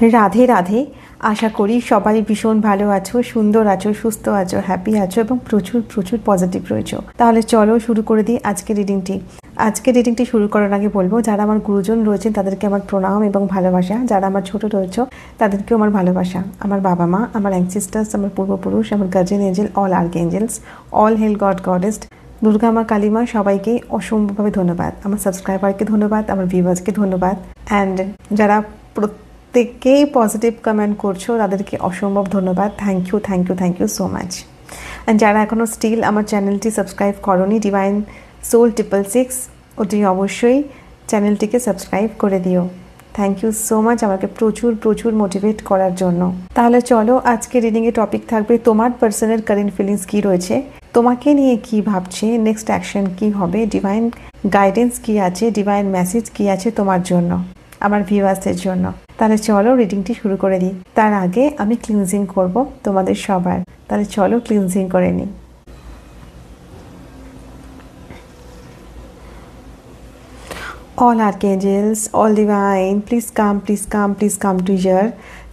রাধে রাধে। আশা করি সবাই ভীষণ ভালো আছো, সুন্দর আছো, সুস্থ আছো, হ্যাপি আছো এবং প্রচুর প্রচুর পজিটিভ রয়েছো। তাহলে চলো শুরু করে দিই আজকের রিডিংটি। আজকের রিডিংটি শুরু করার আগে বলবো, যারা আমার গুরুজন রয়েছেন তাদেরকে আমার প্রণাম এবং ভালোবাসা। যারা আমার ছোট রয়েছো তাদেরকেও আমার ভালোবাসা। আমার বাবা মা, আমার অ্যানসেস্টার্স, আমার পূর্বপুরুষ, আমার গার্জিয়ান এঞ্জেল, অল আর্কএঞ্জেলস, অল হেল গড গডেস, দুর্গা মা, কালী মা, সবাইকেই অসম্ভবভাবে ধন্যবাদ। আমার সাবস্ক্রাইবারকে ধন্যবাদ, আমার ভিউয়ার্সকে ধন্যবাদ। অ্যান্ড যারা প্রত্যেকেই পজিটিভ কমেন্ট করছো তাদেরকে অসম্ভব ধন্যবাদ। Thank you, thank you, thank you so much. And যারা এখনও স্টিল আমার চ্যানেলটি সাবস্ক্রাইব করোনি, ডিভাইন সোল 666, ওটি অবশ্যই চ্যানেলটিকে সাবস্ক্রাইব করে দিও। থ্যাংক ইউ সো মাচ আমাকে প্রচুর প্রচুর মোটিভেট করার জন্য। তাহলে চলো, আজকে রিডিংয়ে টপিক থাকবে তোমার পার্সোনাল কারেন্ট ফিলিংস কী রয়েছে, তোমাকে নিয়ে কি ভাবছে, নেক্সট অ্যাকশন কি হবে, ডিভাইন গাইডেন্স কি আছে, ডিভাইন মেসেজ কি আছে তোমার জন্য, আমার ভিউয়ার্সদের জন্য। তাহলে চলো রিডিংটি শুরু করে দিই। তার আগে আমি ক্লিনজিং করব তোমাদের সবার। তাহলে চলো ক্লিনজিং করে নিই। All archangels, all divine, please come, please come, please come to here.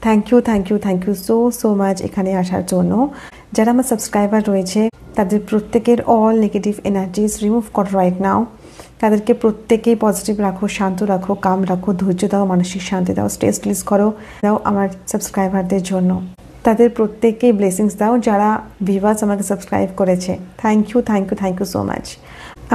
Thank you, thank you, thank you so much এখানে আসার জন্য। যারা আমার সাবস্ক্রাইবার রয়েছে তাদের প্রত্যেকের অল নেগেটিভ এনার্জিস রিমুভ করো রাইট নাও। তাদেরকে প্রত্যেকেই পজিটিভ রাখো, শান্ত রাখো, কাম রাখো, ধৈর্য দাও, মানসিক শান্তি দাও, স্ট্রেস রিলিজ করো দাও আমার সাবস্ক্রাইবারদের জন্য। তাদের প্রত্যেককেই ব্লেসিংস দাও যারা ভিউয়ার্স আমাকে সাবস্ক্রাইব করেছে। Thank you, thank you, thank you so much.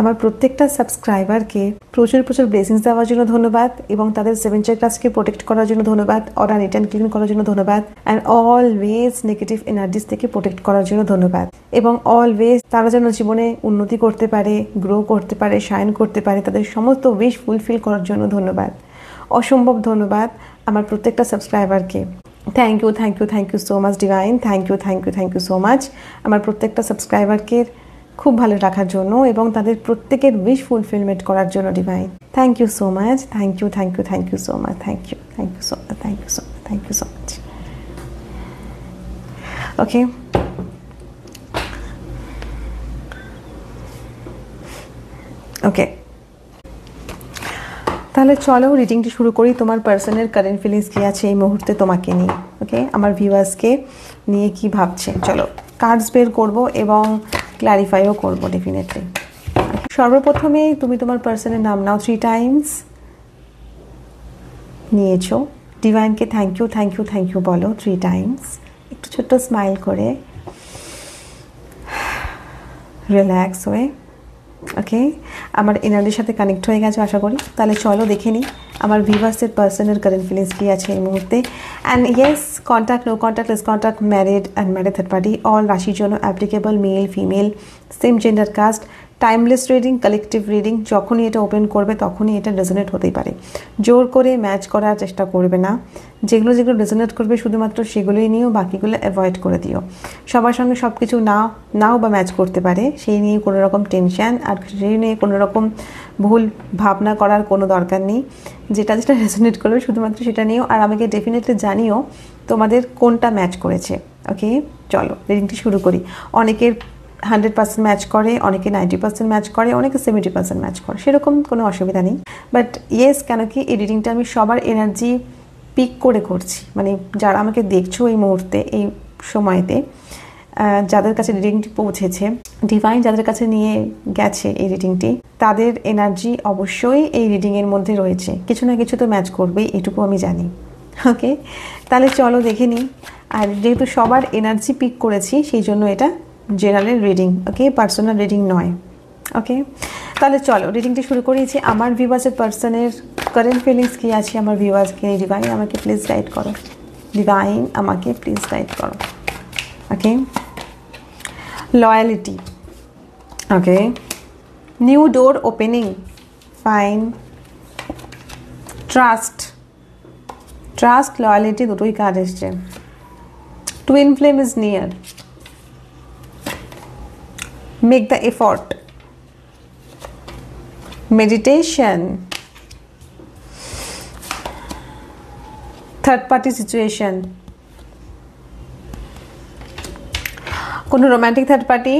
আমার প্রত্যেকটা সাবস্ক্রাইবারকে প্রচুর প্রচুর ব্লেসিংস দেওয়ার জন্য ধন্যবাদ এবং তাদের 7 চাক্রাসকে প্রোটেক্ট করার জন্য ধন্যবাদ, অরা নিট অ্যান্ড ক্লিন করার জন্য ধন্যবাদ, অ্যান্ড অলওয়েজ নেগেটিভ এনার্জিস থেকে প্রোটেক্ট করার জন্য ধন্যবাদ। এবং অলওয়েজ তারা যেন জীবনে উন্নতি করতে পারে, গ্রো করতে পারে, শাইন করতে পারে, তাদের সমস্ত উইশ ফুলফিল করার জন্য ধন্যবাদ। অসম্ভব ধন্যবাদ আমার প্রত্যেকটা সাবস্ক্রাইবারকে। Thank you, thank you, thank you so much divine. Thank you, thank you, thank you so much আমার প্রত্যেকটা সাবস্ক্রাইবারকে খুব ভালো রাখার জন্য এবং তাদের প্রত্যেকের উইশ ফুলফিলমেন্ট করার জন্য divine. Thank you so much, thank you, thank you, thank you so much, thank you, thank you so much, thank you so much, thank you so much. ওকে, ওকে, তাহলে চলো রিডিংটি শুরু করি। তোমার পার্সোনাল কারেন্ট ফিলিংস কী আছে এই মুহূর্তে তোমাকে নিয়ে, ওকে, আমার ভিউয়ার্সকে নিয়ে কি ভাবছে। চলো কার্ডস বের করব এবং ক্ল্যারিফাইও করবো ডেফিনেটলি। সর্বপ্রথমে তুমি তোমার পার্সনের নাম নাও 3 টাইমস। নিয়েছো, ডিভাইনকে thank you, thank you, thank you বলো 3 টাইমস। একটু ছোট্ট স্মাইল করে রিল্যাক্স হয়ে। ওকে, আমার এনার্জির সাথে কানেক্ট হয়ে গেছে আশা করি। তাহলে চলো দেখে নিই আমার ভিউয়ার্সের পার্সোনাল কারেন্ট ফিলিংস কী আছে এই মুহূর্তে। And yes, contact, no contact, less contact, married and married third party, all রাশির জন্য applicable, male female, same gender caste. Timeless reading, collective reading, যখনই এটা ওপেন করবে তখনই এটা রেজোনেট হতেই পারে। জোর করে ম্যাচ করার চেষ্টা করবে না। যেগুলো যেগুলো রেজোনেট করবে শুধুমাত্র সেগুলোই নিও, বাকিগুলো অ্যাভয়েড করে দিও। সবার সঙ্গে সব কিছু নাও বা ম্যাচ করতে পারে, সেই নিয়ে কোনো রকম টেনশান আর সেই নিয়ে কোনো রকম ভুল ভাবনা করার কোনো দরকার নেই। যেটা যেটা রেজোনেট করবে শুধুমাত্র সেটা নিও, আর আমাকে ডেফিনেটলি জানিও তোমাদের কোনটা ম্যাচ করেছে। ওকে, চলো রিডিংটি শুরু করি। অনেকের 100% ম্যাচ করে, অনেকে 90% ম্যাচ করে, অনেকে 70% ম্যাচ করে, সেরকম কোনো অসুবিধা নেই। বাট ইয়েস, কেন কি এই রিডিংটা আমি সবার এনার্জি পিক করে করছি, মানে যারা আমাকে দেখছো এই মুহূর্তে এই সময়তে, যাদের কাছে রিডিংটি পৌঁছেছে, ডিভাইন যাদের কাছে নিয়ে গেছে এই রিডিংটি, তাদের এনার্জি অবশ্যই এই রিডিংয়ের মধ্যে রয়েছে। কিছু না কিছু তো ম্যাচ করবেই, এটুকু আমি জানি। ওকে, তাহলে চলো দেখে নিই। আর যেহেতু সবার এনার্জি পিক করেছি সেই জন্য এটা জেনারেল রিডিং, ওকে, পার্সোনাল রিডিং নয়। ওকে, তাহলে চলো রিডিংটি শুরু করেছি। আমার ভিউয়ার্সের পার্সনের কারেন্ট ফিলিংস কী আছে আমার ভিউয়ার্সকে ডিভাইন আমাকে প্লিজ গাইড করো। ডিভাইন আমাকে প্লিজ গাইড করো। Okay, loyalty, okay, new door opening, fine, trust, loyalty, দুটোই কার্ড এসছে। Twin flame is near, make the effort, meditation, third party situation, কোনো romantic third party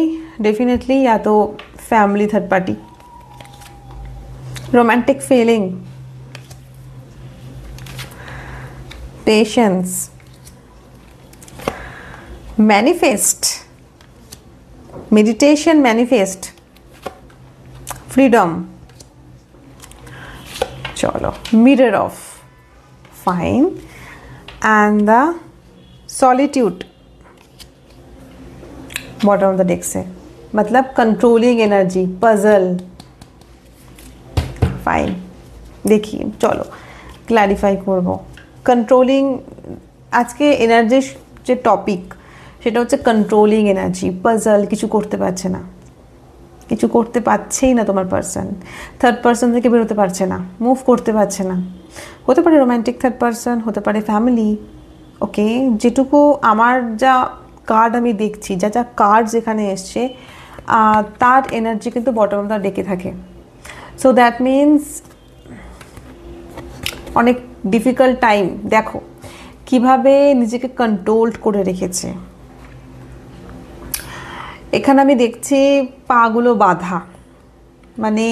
definitely, या तो family third party, romantic feeling, patience, manifest, meditation, manifest, freedom, চলো mirror of, fine, and the solitude bottom of the deck से, मतलब controlling energy, puzzle, fine. देखिए चलो clarify করব controlling आज के एनार्जी যে টপিক সেটা হচ্ছে कंट्रोलिंग एनर्जी, पजल, কিছু করতে পারছে না, কিছু করতে পারছেই না তোমার পারসন, থার্ড পারসন থেকে বেরোতে পারছে না, মুভ করতে পারছে না। হতে পারে রোমান্টিক থার্ড পারসন, হতে পারে ফ্যামিলি। ওকে, যেটুকু আমার যা কার্ড আমি দেখছি, যা যা কার্ড যেখানে এসছে তার এনার্জি কিন্তু বটম অফ দ্য ডেকে থাকে। সো দ্যাট মিনস অনেক ডিফিকাল্ট টাইম, দেখো কিভাবে নিজেকে কন্ট্রোল করে রেখেছে। এখানে আমি দেখছি পাগুলো বাঁধা, মানে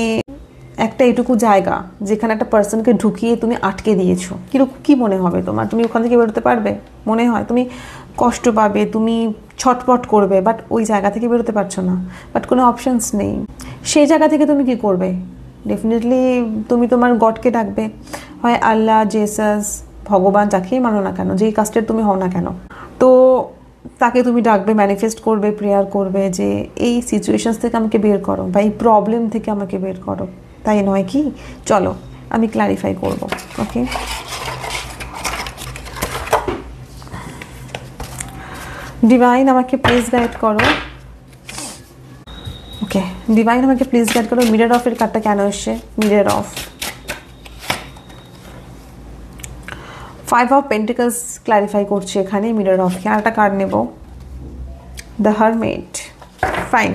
একটা এটুকু জায়গা যেখানে একটা পার্সনকে ঢুকিয়ে তুমি আটকে দিয়েছো। কিরকম কী মনে হবে তোমার? তুমি ওখান থেকে বেরোতে পারবে? মনে হয় তুমি কষ্ট পাবে, তুমি ছটপট করবে, বাট ওই জায়গা থেকে বেরোতে পারছো না, বাট কোনো অপশানস নেই। সেই জায়গা থেকে তুমি কি করবে? ডেফিনেটলি তুমি তোমার গডকে ডাকবে, হয় আল্লাহ, জেসাস, ভগবান, যাকেই মানো না কেন, যেই কাস্টের তুমি হও না কেন, তো তাকে তুমি ডাকবে, ম্যানিফেস্ট করবে, প্রেয়ার করবে যে এই সিচুয়েশনস থেকে আমাকে বের করো বা এই প্রবলেম থেকে আমাকে বের করো, তাই নয় কি? চলো আমি ক্লারিফাই করব। ওকে, ডিভাইন আমাকে প্লিজ গাইড করো। ওকে, ডিভাইন আমাকে প্লিজ গাইড করো, মিরর অফের কার্ডটা কেন এসছে? Mirror of, 5 of pentacles clarify করছে এখানে মিরর অফকে। আর একটা কার্ড নেব, the hermit, fine,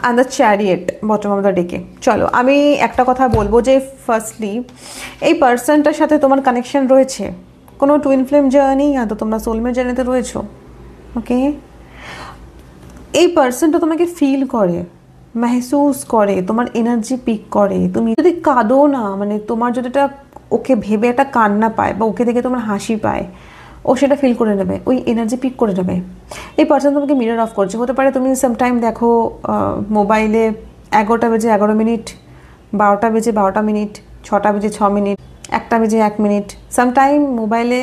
and the chariot bottom of the ডেকে। চলো আমি একটা কথা বলবো যে ফার্স্টলি এই পার্সনটার সাথে তোমার কানেকশন রয়েছে, কোনো টুইন ফ্লেম জার্নি, তো তোমরা সোলমেট জার্নিতে রয়েছো। ওকে, এই পার্সনটা তোমাকে ফিল করে, মেহসুস করে, তোমার এনার্জি পিক করে। তুমি যদি কাঁদো না, মানে তোমার যদি এটা ওকে ভেবে একটা কান্না পায় বা ওকে দেখে তোমার হাসি পায়, ও সেটা ফিল করে নেবে, ওই এনার্জি পিক করে নেবে। এই পার্সন তোমাকে মিরর অফ করছে। হতে পারে তুমি সামটাইম দেখো মোবাইলে 11টা বেজে 11 মিনিট, 12টা বেজে 12টা মিনিট, 6টা বেজে 6 মিনিট, 1টা বেজে 1 মিনিট, সামটাইম মোবাইলে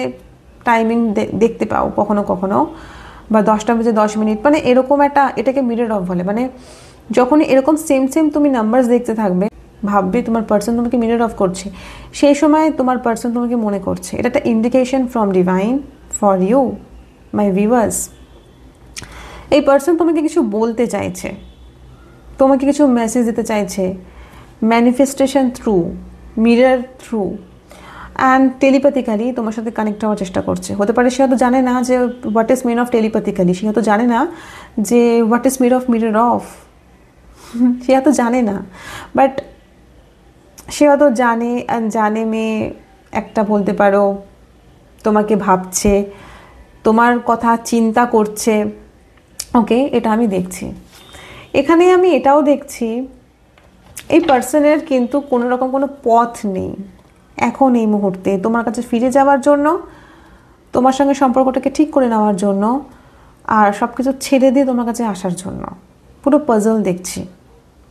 টাইমিং দেখতে পাও কখনো কখনো, বা 10টা বেজে 10 মিনিট, মানে এরকম একটা, এটাকে মিরর অফ বলে। মানে যখন এরকম সেম সেম তুমি নাম্বারস দেখতে থাকবে, ভাববে তোমার পার্সন তোমাকে মিরর অফ করছে, সেই সময় তোমার পার্সন তোমাকে মনে করছে। এটা একটা indication from divine for you my viewers. এই পার্সন তোমাকে কিছু বলতে চাইছে, তোমাকে কিছু মেসেজ দিতে চাইছে, manifestation through, mirror through, and telepathically তোমার সাথে কানেক্ট হওয়ার চেষ্টা করছে। হতে পারে সে হয়তো জানে না যে what is mean of telepathically, সে হয়তো জানে না যে what is mean of mirror of, সে হয়তো জানে না, বাট সে হয়তো জানে, জানে মেয়ে একটা বলতে পারো তোমাকে ভাবছে, তোমার কথা চিন্তা করছে। ওকে, এটা আমি দেখছি। এখানে আমি এটাও দেখছি এই পার্সনের কিন্তু কোনো রকম কোনো পথ নেই এখন এই মুহূর্তে তোমার কাছে ফিরে যাওয়ার জন্য, তোমার সঙ্গে সম্পর্কটাকে ঠিক করে নেওয়ার জন্য, আর সব কিছু ছেড়ে দিয়ে তোমার কাছে আসার জন্য। পুরো পাজল দেখছি,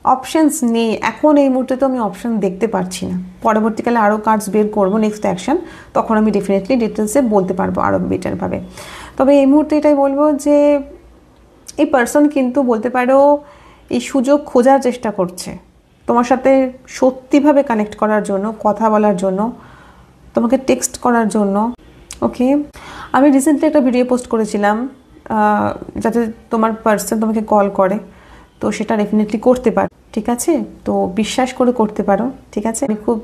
অপশানস নেই এখন এই মুহূর্তে, তো আমি অপশান দেখতে পারছি না। পরবর্তীকালে আরও কার্ডস বের করবো নেক্সট অ্যাকশন, তখন আমি ডেফিনেটলি ডিটেলসে বলতে পারবো আরও বেটারভাবে। তবে এই মুহূর্তে এটাই বলবো যে এই পার্সন কিন্তু বলতে পারো এই সুযোগ খোঁজার চেষ্টা করছে তোমার সাথে সত্যিভাবে কানেক্ট করার জন্য, কথা বলার জন্য, তোমাকে টেক্সট করার জন্য। ওকে, আমি রিসেন্টলি একটা ভিডিও পোস্ট করেছিলাম যাতে তোমার পার্সন তোমাকে কল করে, তো সেটা ডেফিনেটলি করতে পারো, ঠিক আছে? তো বিশ্বাস করে করতে পারো, ঠিক আছে? আমি খুব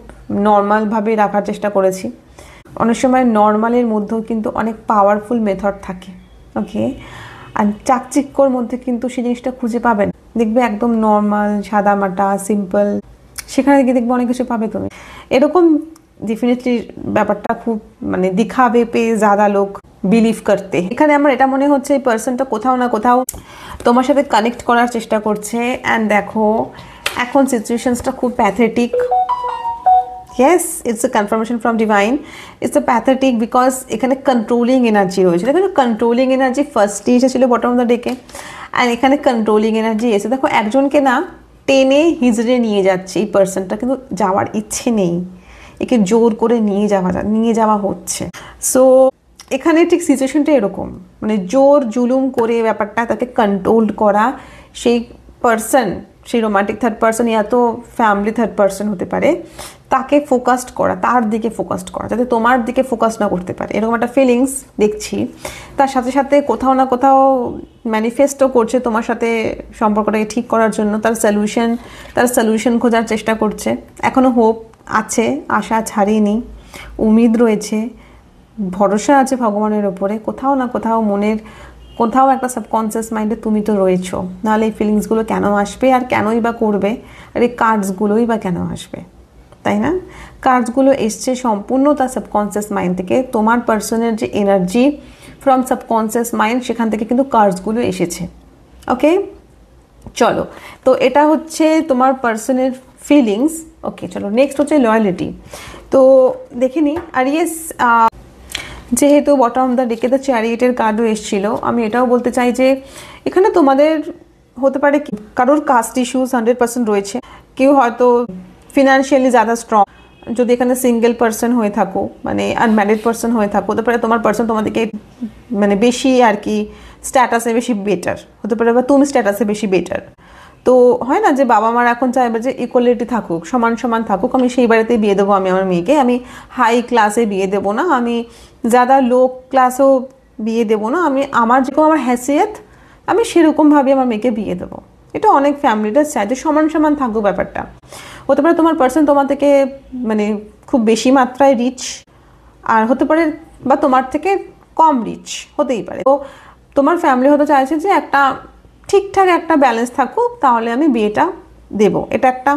নর্মালভাবে রাখার চেষ্টা করেছি। অনেক সময় নর্মালের মধ্যেও কিন্তু অনেক পাওয়ারফুল মেথড থাকে। ওকে, আর চাকচিক্যর মধ্যে কিন্তু সেই জিনিসটা খুঁজে পাবেন, দেখবে একদম নর্মাল, সাদামাটা, সিম্পল, সেখানে গিয়ে দেখবে অনেক কিছু পাবে তুমি। এরকম ডেফিনেটলি ব্যাপারটা খুব মানে দিখাবে পে ज़्यादा লোক বিলিভ করতে। এখানে আমার এটা মনে হচ্ছে এই পার্সনটা কোথাও না কোথাও তোমার সাথে কানেক্ট করার চেষ্টা করছে। অ্যান্ড দেখো এখন সিচুয়েশনসটা খুব pathetic, yes, it's a confirmation from divine. It's a pathetic because এখানে কন্ট্রোলিং এনার্জি রয়েছে। দেখো কন্ট্রোলিং এনার্জি ফার্স্টে এসেছিলো বটম অফ দ্য ডেকে, অ্যান্ড এখানে কন্ট্রোলিং এনার্জি এসে দেখো একজনকে না টেনে হিজড়ে নিয়ে যাচ্ছে। এই পার্সনটা কিন্তু যাওয়ার ইচ্ছে নেই, একে জোর করে নিয়ে যাওয়া হচ্ছে। সো এখানে ঠিক সিচুয়েশনটা এরকম, মানে জোর জুলুম করে ব্যাপারটা তাকে কন্ট্রোল করা। সেই পার্সন, সেই রোমান্টিক থার্ড পার্সন ইয়া তো ফ্যামিলি থার্ড পার্সন হতে পারে, তাকে ফোকাসড করা, তার দিকে ফোকাসড করা, যাতে তোমার দিকে ফোকাস না করতে পারে, এরকম একটা ফিলিংস দেখছি। তার সাথে সাথে কোথাও না কোথাও ম্যানিফেস্টও করছে তোমার সাথে সম্পর্কটাকে ঠিক করার জন্য। তার সলিউশন খোঁজার চেষ্টা করছে। এখনও হোপ আছে, আশা ছাড়িনি, উমিদ রয়েছে, ভরসা আছে ভগবানের ওপরে। কোথাও না কোথাও মনের কোথাও একটা সাবকনসিয়াস মাইন্ডে তুমি তো রয়েছো, নাহলে এই ফিলিংসগুলো কেন আসবে আর কেনই বা করবে, আর এই কার্ডসগুলোই বা কেন আসবে, তাই না? কার্ডসগুলো এসছে সম্পূর্ণ তার সাবকনসিয়াস মাইন্ড থেকে। তোমার পার্সনের যে এনার্জি ফ্রম সাবকনসিয়াস মাইন্ড, সেখান থেকে কিন্তু কার্ডসগুলো এসেছে। ওকে, চলো, তো এটা হচ্ছে তোমার পার্সনের ফিলিংস। ওকে, চলো নেক্সট হচ্ছে লয়ালিটি। তো দেখে নিই। আর ইয়েস, যেহেতু বটম অফ দ্য ডেকে দ্য চ্যারিয়েটের কার্ডও এসেছিলো, আমি এটাও বলতে চাই যে এখানে তোমাদের হতে পারে কি কারোর কাস্ট ইস্যুস 100% রয়েছে। কেউ হয়তো ফিনান্সিয়ালি ज़्यादा স্ট্রং, যদি এখানে সিঙ্গেল পার্সন হয়ে থাকো, মানে আনম্যারিড পার্সন হয়ে থাকো, হতে পারে তোমার পার্সন তোমাদেরকে মানে বেশি আর কি স্ট্যাটাসে বেশি বেটার হতে পারে, বা তুমি স্ট্যাটাসে বেশি বেটার। তো হয় না যে বাবা মার এখন চাইবে যে ইকুয়ালিটি থাকুক, সমান সমান থাকুক, আমি সেই বাড়িতেই বিয়ে দেবো আমি আমার মেয়েকে, আমি হাই ক্লাসে বিয়ে দেবো না, আমি ज़्यादा লো ক্লাসেও বিয়ে দেবো না, আমি আমার যেরকম আমার হ্যাসিয়ত আমি সেরকমভাবে আমার মেয়েকে বিয়ে দেবো। এটা অনেক ফ্যামিলিটা চায় যে সমান সমান থাকুক ব্যাপারটা। হতে পারে তোমার পার্সন তোমার থেকে মানে খুব বেশি মাত্রায় রিচ, আর হতে পারে বা তোমার থেকে কম রিচ, হতেই পারে। তো তোমার ফ্যামিলি হতে চাইছে যে একটা ঠিকঠাক একটা ব্যালেন্স থাকুক, তাহলে আমি বিয়েটা দেবো, এটা একটা।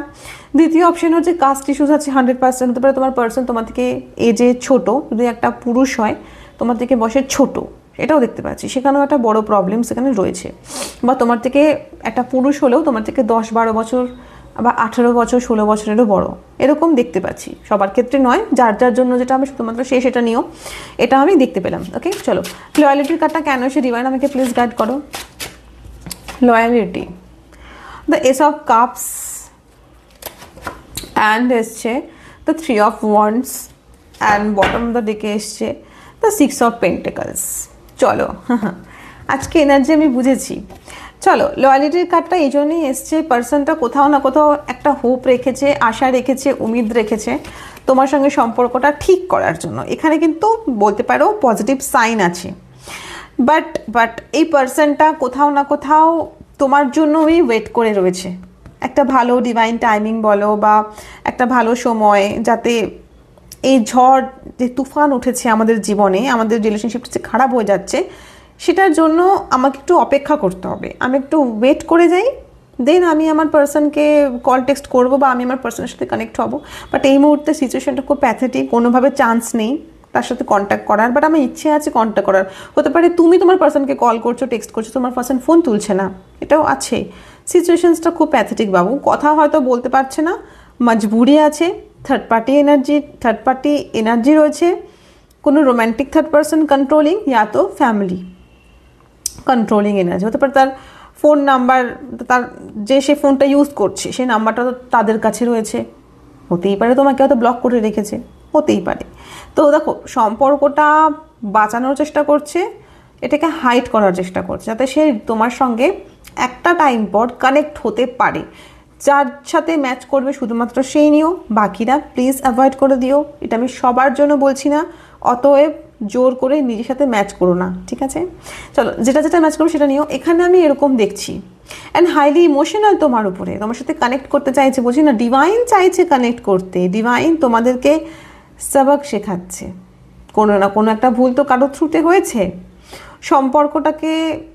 দ্বিতীয় অপশন হচ্ছে কাস্ট ইস্যুস আছে 100%। হতে পারে তোমার পার্সন তোমার থেকে এজে ছোট, যদি একটা পুরুষ হয় তোমার থেকে বয়সে ছোট, এটাও দেখতে পাচ্ছি, সেখানেও একটা বড় প্রবলেম সেখানে রয়েছে। বা তোমার থেকে একটা পুরুষ হলেও তোমার থেকে 10-12 বছর বা 18 বছর 16 বছরেরও বড়, এরকম দেখতে পাচ্ছি। সবার ক্ষেত্রে নয়, যার যার জন্য যেটা আমি শুধুমাত্র সেটা নিও, এটা আমি দেখতে পেলাম। ওকে, চলো লয়ালিটির কার্ডটা কেন এসে ডিভাইন আমাকে প্লিজ গাইড করো। Loyalty, the ace of cups, and এসছে the 3 of wands, and bottom the ডেকে এসছে দ্য 6 অফ পেন্টিকলস। চলো আজকে এনার্জি আমি বুঝেছি। চলো, লয়ালিটির কার্ডটা এই জন্যই এসছে, পার্সনটা কোথাও না কোথাও একটা হোপ রেখেছে, আশা রেখেছে, উমিদ রেখেছে তোমার সঙ্গে সম্পর্কটা ঠিক করার জন্য। এখানে কিন্তু বলতে পারো পজিটিভ সাইন আছে, বাট এই পার্সনটা কোথাও না কোথাও তোমার জন্যই ওয়েট করে রয়েছে। একটা ভালো ডিভাইন টাইমিং বলো বা একটা ভালো সময়, যাতে এই ঝড় যে তুফান উঠেছে আমাদের জীবনে, আমাদের রিলেশনশিপটা যে খারাপ হয়ে যাচ্ছে, সেটার জন্য আমাকে একটু অপেক্ষা করতে হবে। আমি একটু ওয়েট করে যাই, দেন আমি আমার পার্সনকে কল টেক্সট করবো বা আমি আমার পার্সনের সাথে কানেক্ট হবো। বাট এই মুহূর্তে সিচুয়েশনটা খুব প্যাথেটিক, কোনোভাবে চান্স নেই তার সাথে কন্ট্যাক্ট করার। বাট আমার ইচ্ছে আছে কন্ট্যাক্ট করার। হতে পারে তুমি তোমার পার্সনকে কল করছো, টেক্সট করছো, তোমার পার্সন ফোন তুলছে না, এটাও আছে। সিচুয়েশনসটা খুব প্যাথেটিক বাবু, কথা হয়তো বলতে পারছে না, মজবুরি আছে, থার্ড পার্টি এনার্জি রয়েছে, কোনো রোম্যান্টিক থার্ড পার্সন কন্ট্রোলিং, ইয়া তো ফ্যামিলি কন্ট্রোলিং এনার্জি। হতে পারে তার ফোন নাম্বার, তার যে সে ফোনটা ইউজ করছে সেই নাম্বারটা তো তাদের কাছে রয়েছে, হতেই পারে তোমাকে হয়তো ব্লক করে রেখেছে, হতেই পারে। তো দেখো সম্পর্কটা বাঁচানোর চেষ্টা করছে, এটাকে হাইড করার চেষ্টা করছে, যাতে সে তোমার সঙ্গে একটা টাইম পর কানেক্ট হতে পারে। যার সাথে ম্যাচ করবে শুধুমাত্র সেই নিও, বাকিরা প্লিজ অ্যাভয়েড করে দিও। এটা আমি সবার জন্য বলছি না, অতএব জোর করে নিজের সাথে ম্যাচ করো না, ঠিক আছে? চলো, যেটা ম্যাচ করবে সেটা নিও। এখানে আমি এরকম দেখছি, অ্যান্ড হাইলি ইমোশনাল তোমার উপরে, তোমার সাথে কানেক্ট করতে চাইছে, বলছি না ডিভাইন চাইছে কানেক্ট করতে। ডিভাইন তোমাদেরকে সবক শেখাচ্ছে, কোনো না কোনো একটা ভুল তো কারোর থ্রুতে হয়েছে। সম্পর্কটাকে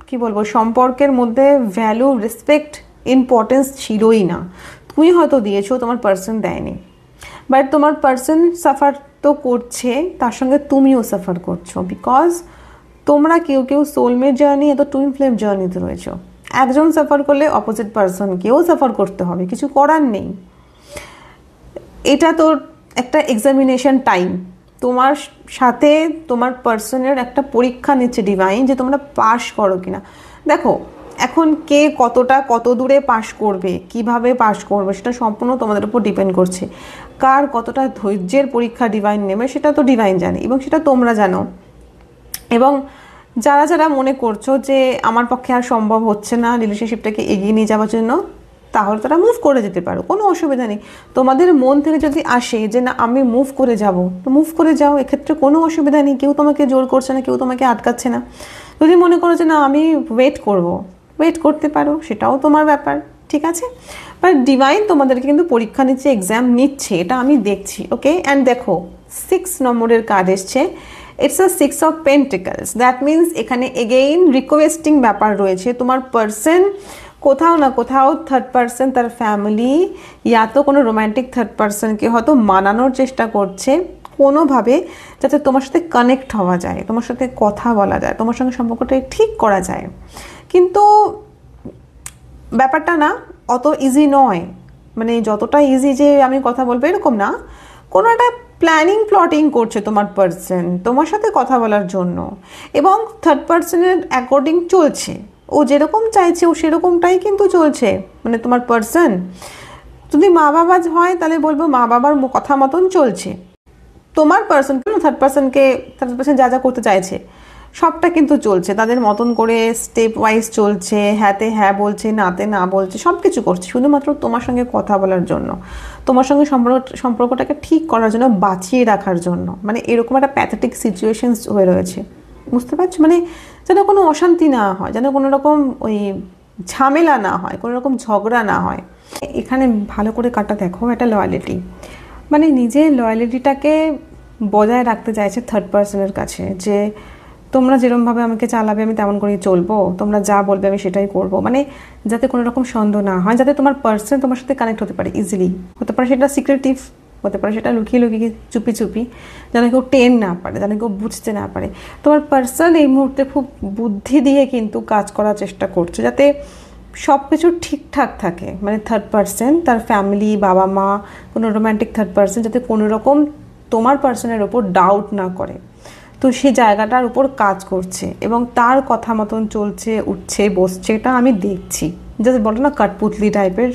কি বলবো, সম্পর্কের মধ্যে ভ্যালু, রেসপেক্ট, ইম্পর্টেন্স ছিলই না। তুমি হয়তো দিয়েছো, তোমার পার্সন দেয়নি, বাট তোমার পার্সন সাফার তো করছে, তার সঙ্গে তুমিও সাফার করছো, বিকজ তোমরা কেউ সোলমেট জার্নি, এত টুইন ফ্লেম জার্নিতে রয়েছো। একজন সাফার করলে অপোজিট পার্সনকেও সাফার করতে হবে, কিছু করার নেই। এটা তো একটা এক্সামিনেশন টাইম, তোমার সাথে তোমার পার্সনের একটা পরীক্ষা নিচ্ছে ডিভাইন, যে তোমরা পাস করো কিনা। দেখো এখন কে কতটা কত দূরে পাস করবে, কিভাবে পাস করবে, সেটা সম্পূর্ণ তোমাদের উপর ডিপেন্ড করছে। কার কতটা ধৈর্যের পরীক্ষা ডিভাইন নেবে সেটা তো ডিভাইন জানে, এবং সেটা তোমরা জানো। এবং যারা যারা মনে করছো যে আমার পক্ষে আর সম্ভব হচ্ছে না রিলেশনশিপটাকে এগিয়ে নিয়ে যাওয়ার জন্য, তাহলে তারা মুভ করে যেতে পারো, কোনো অসুবিধা নেই। তোমাদের মন থেকে যদি আসে যে না আমি মুভ করে যাব, তো মুভ করে যাও, এক্ষেত্রে কোনো অসুবিধা নেই। কেউ তোমাকে জোর করছে না, কেউ তোমাকে আটকাচ্ছে না। যদি মনে করো যে না আমি ওয়েট করব, ওয়েট করতে পারো, সেটাও তোমার ব্যাপার, ঠিক আছে। বাট ডিভাইন তোমাদেরকে কিন্তু পরীক্ষা নিচ্ছে, এক্সাম নিচ্ছে, এটা আমি দেখছি। ওকে, অ্যান্ড দেখো 6 নম্বরের কার্ড এসছে, it's a 6 of pentacles. That means এখানে এগেইন রিকোয়েস্টিং ব্যাপার রয়েছে। তোমার পার্সন কোথাও না কোথাও থার্ড পার্সন, তার ফ্যামিলি, ইয়া তো কোনো রোম্যান্টিক থার্ড পার্সনকে হয়তো মানানোর চেষ্টা করছে কোনোভাবে, যাতে তোমার সাথে কানেক্ট হওয়া যায়, তোমার সাথে কথা বলা যায়, তোমার সঙ্গে সম্পর্কটা ঠিক করা যায়। কিন্তু ব্যাপারটা না অত ইজি নয়, মানে যতটা ইজি যে আমি কথা বলবো এরকম না। কোনো একটা প্ল্যানিং প্লটিং করছে তোমার পার্সন তোমার সাথে কথা বলার জন্য, এবং থার্ড পার্সনের অ্যাকর্ডিং চলছে। ও যেরকম চাইছে ও সেরকমটাই কিন্তু চলছে। মানে তোমার পার্সন যদি মা বাবা হয় তাহলে বলবো মা বাবার কথা মতন চলছে। তোমার পার্সন থার্ড পার্সন যা যা করতে চাইছে সবটা কিন্তু চলছে তাদের মতন করে, স্টেপ ওয়াইজ চলছে, হ্যাঁতে হ্যাঁ বলছে, নাতে না বলছে, সব কিছু করছে শুধুমাত্র তোমার সঙ্গে কথা বলার জন্য, তোমার সঙ্গে সম্পর্কটাকে ঠিক করার জন্য, বাঁচিয়ে রাখার জন্য। মানে এরকম একটা প্যাথেটিক সিচুয়েশনস হয়ে রয়েছে, বুঝতে পারছো? মানে যেন কোনো অশান্তি না হয়, যেন কোনো রকম ওই ঝামেলা না হয়, কোনো রকম ঝগড়া না হয়। এখানে ভালো করে কাটা দেখো, একটা লয়ালিটি, মানে নিজের লয়ালিটিটাকে বজায় রাখতে চাইছে থার্ড পার্সনের কাছে, যে তোমরা যেরকমভাবে আমাকে চালাবে আমি তেমন করেই চলবো, তোমরা যা বলবে আমি সেটাই করব। মানে যাতে কোনো রকম সন্দেহ না হয়, যাতে তোমার পার্সন তোমার সাথে কানেক্ট হতে পারে ইজিলি, হতে পারে সেটা সিক্রেটিভ, হতে পারে সেটা লুকিয়ে লুকিয়ে চুপি চুপি, যেন কেউ টেন না পারে, যেন কেউ বুঝতে না পারে। তোমার পার্সন এই মুহূর্তে খুব বুদ্ধি দিয়ে কিন্তু কাজ করার চেষ্টা করছে যাতে সব কিছু ঠিকঠাক থাকে। মানে থার্ড পার্সন, তার ফ্যামিলি, বাবা মা, কোনো রোম্যান্টিক থার্ড পার্সন যাতে কোনো রকম তোমার পার্সনের ওপর ডাউট না করে, তো সেই জায়গাটার উপর কাজ করছে এবং তার কথা মতন চলছে, উঠছে, বসছে, এটা আমি দেখছি। জাস্ট বলো না কাঠপুতলি টাইপের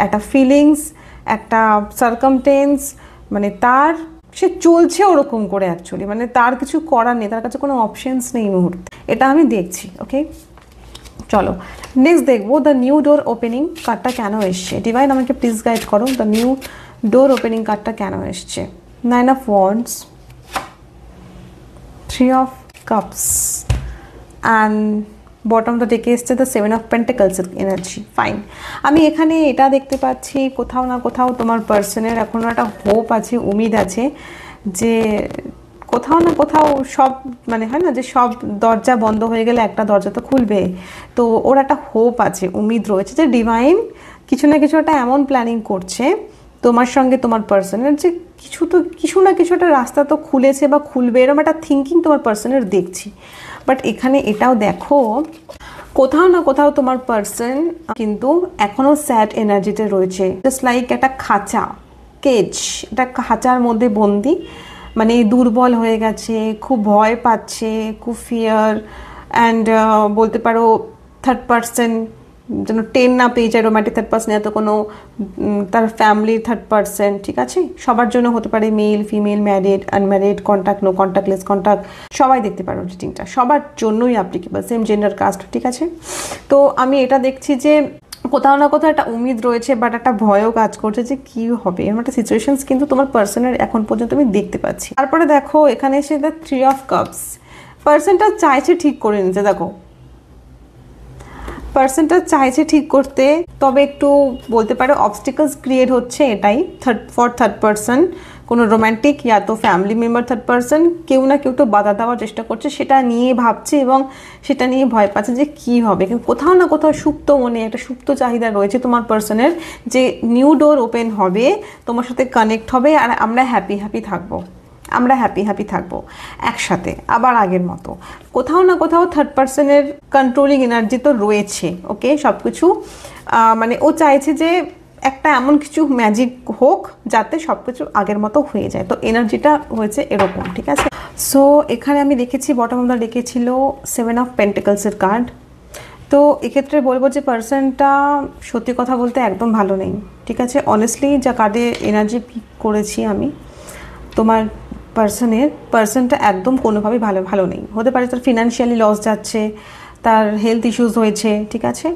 একটা ফিলিংস, একটা সার্কামটেন্স, মানে তার সে চলছে ওরকম করে অ্যাকচুয়ালি, মানে তার কিছু করার নেই, তার কাছে কোনো অপশনস নেই এই মুহূর্তে, এটা আমি দেখছি। ওকে, চলো নেক্সট দেখবো দ্য নিউ ডোর ওপেনিং কার্ডটা কেন এসছে। ডিভাইন আমাকে প্লিজ গাইড করো, দ্য নিউ ডোর ওপেনিং কার্ডটা কেন এসছে। 9 of Wands, 3 of Cups, and bottom the ডেকে এসছে the 7 of Pentacles energy. Fine, আমি এখানে এটা দেখতে পাচ্ছি কোথাও না কোথাও তোমার পার্সনের এখনও একটা হোপ আছে, উমিদ আছে যে কোথাও না কোথাও সব, মানে হয় না যে সব দরজা বন্ধ হয়ে গেলে একটা দরজা তো খুলবে, তো ওর একটা হোপ আছে, উমিদ রয়েছে যে ডিভাইন কিছু না কিছু একটা এমন প্ল্যানিং করছে তোমার সঙ্গে তোমার পার্সনের, যে কিছু না কিছু একটা রাস্তা তো খুলেছে বা খুলবে, এরকম একটা থিঙ্কিং তোমার পার্সনের দেখছি। বাট এখানে এটাও দেখো কোথাও না কোথাও তোমার পার্সন কিন্তু এখনও স্যাড এনার্জিতে রয়েছে, জাস্ট লাইক একটা খাঁচা, কেজ, একটা খাঁচার মধ্যে বন্দি, মানে দুর্বল হয়ে গেছে, খুব ভয় পাচ্ছে, খুব ফিয়ার, অ্যান্ড বলতে পারো থার্ড পার্সন যেন টেন না পেয়ে যায়, রোম্যান্টিক থার্ড পার্সন এত কোনো তার ফ্যামিলির থার্ড পার্সন, ঠিক আছে, সবার জন্য হতে পারে, male female, married unmarried, contact no contact, less contact, সবাই দেখতে পারো রিডিংটা, সবার জন্যই অ্যাপ্লিকেবল, সেম জেন্ডার কাস্ট, ঠিক আছে। তো আমি এটা দেখছি যে কোথাও না কোথাও একটা উমিদ রয়েছে, বাট একটা ভয়ও কাজ করছে যে কি হবে, এরকম একটা সিচুয়েশনস কিন্তু তোমার পার্সনের এখন পর্যন্ত আমি দেখতে পাচ্ছি। তারপরে দেখো এখানে এসে দ্য 3 of Cups, পার্সনটা চাইছে ঠিক করে নিতে, দেখো পার্সনটা চাইছে ঠিক করতে, তবে একটু বলতে পারো অবস্টিকলস ক্রিয়েট হচ্ছে, এটাই থার্ড পার্সন, কোনো রোম্যান্টিক ইয়া তো ফ্যামিলি মেম্বার থার্ড পার্সন, কেউ না কেউ তো বাধা দেওয়ার চেষ্টা করছে, সেটা নিয়ে ভাবছে এবং সেটা নিয়ে ভয় পাচ্ছে যে কি হবে। কিন্তু কোথাও না কোথাও সুপ্ত মনে একটা সুপ্ত চাহিদা রয়েছে তোমার পার্সনের, যে নিউ ডোর ওপেন হবে, তোমার সাথে কানেক্ট হবে, আর আমরা হ্যাপি থাকবো, আমরা হ্যাপি থাকবো একসাথে আবার আগের মতো। কোথাও না কোথাও থার্ড পার্সনের কন্ট্রোলিং এনার্জি তো রয়েছে, ওকে, সব কিছু মানে ও চাইছে যে একটা এমন কিছু ম্যাজিক হোক যাতে সব কিছু আগের মতো হয়ে যায়। তো এনার্জিটা হয়েছে এরকম, ঠিক আছে। সো এখানে আমি দেখেছি বটম অফ দ্য ডেকে ছিল 7 অফ পেন্টিকলসের কার্ড। তো এক্ষেত্রে বলবো যে পার্সনটা সত্যি কথা বলতে একদম ভালো নেই, ঠিক আছে। অনেস্টলি যা কার্ডে এনার্জি পিক করেছি আমি, তোমার পার্সনটা একদম কোনোভাবেই ভালো নেই। হতে পারে তার ফিনান্সিয়ালি লস যাচ্ছে, তার হেলথ ইস্যুস হয়েছে, ঠিক আছে,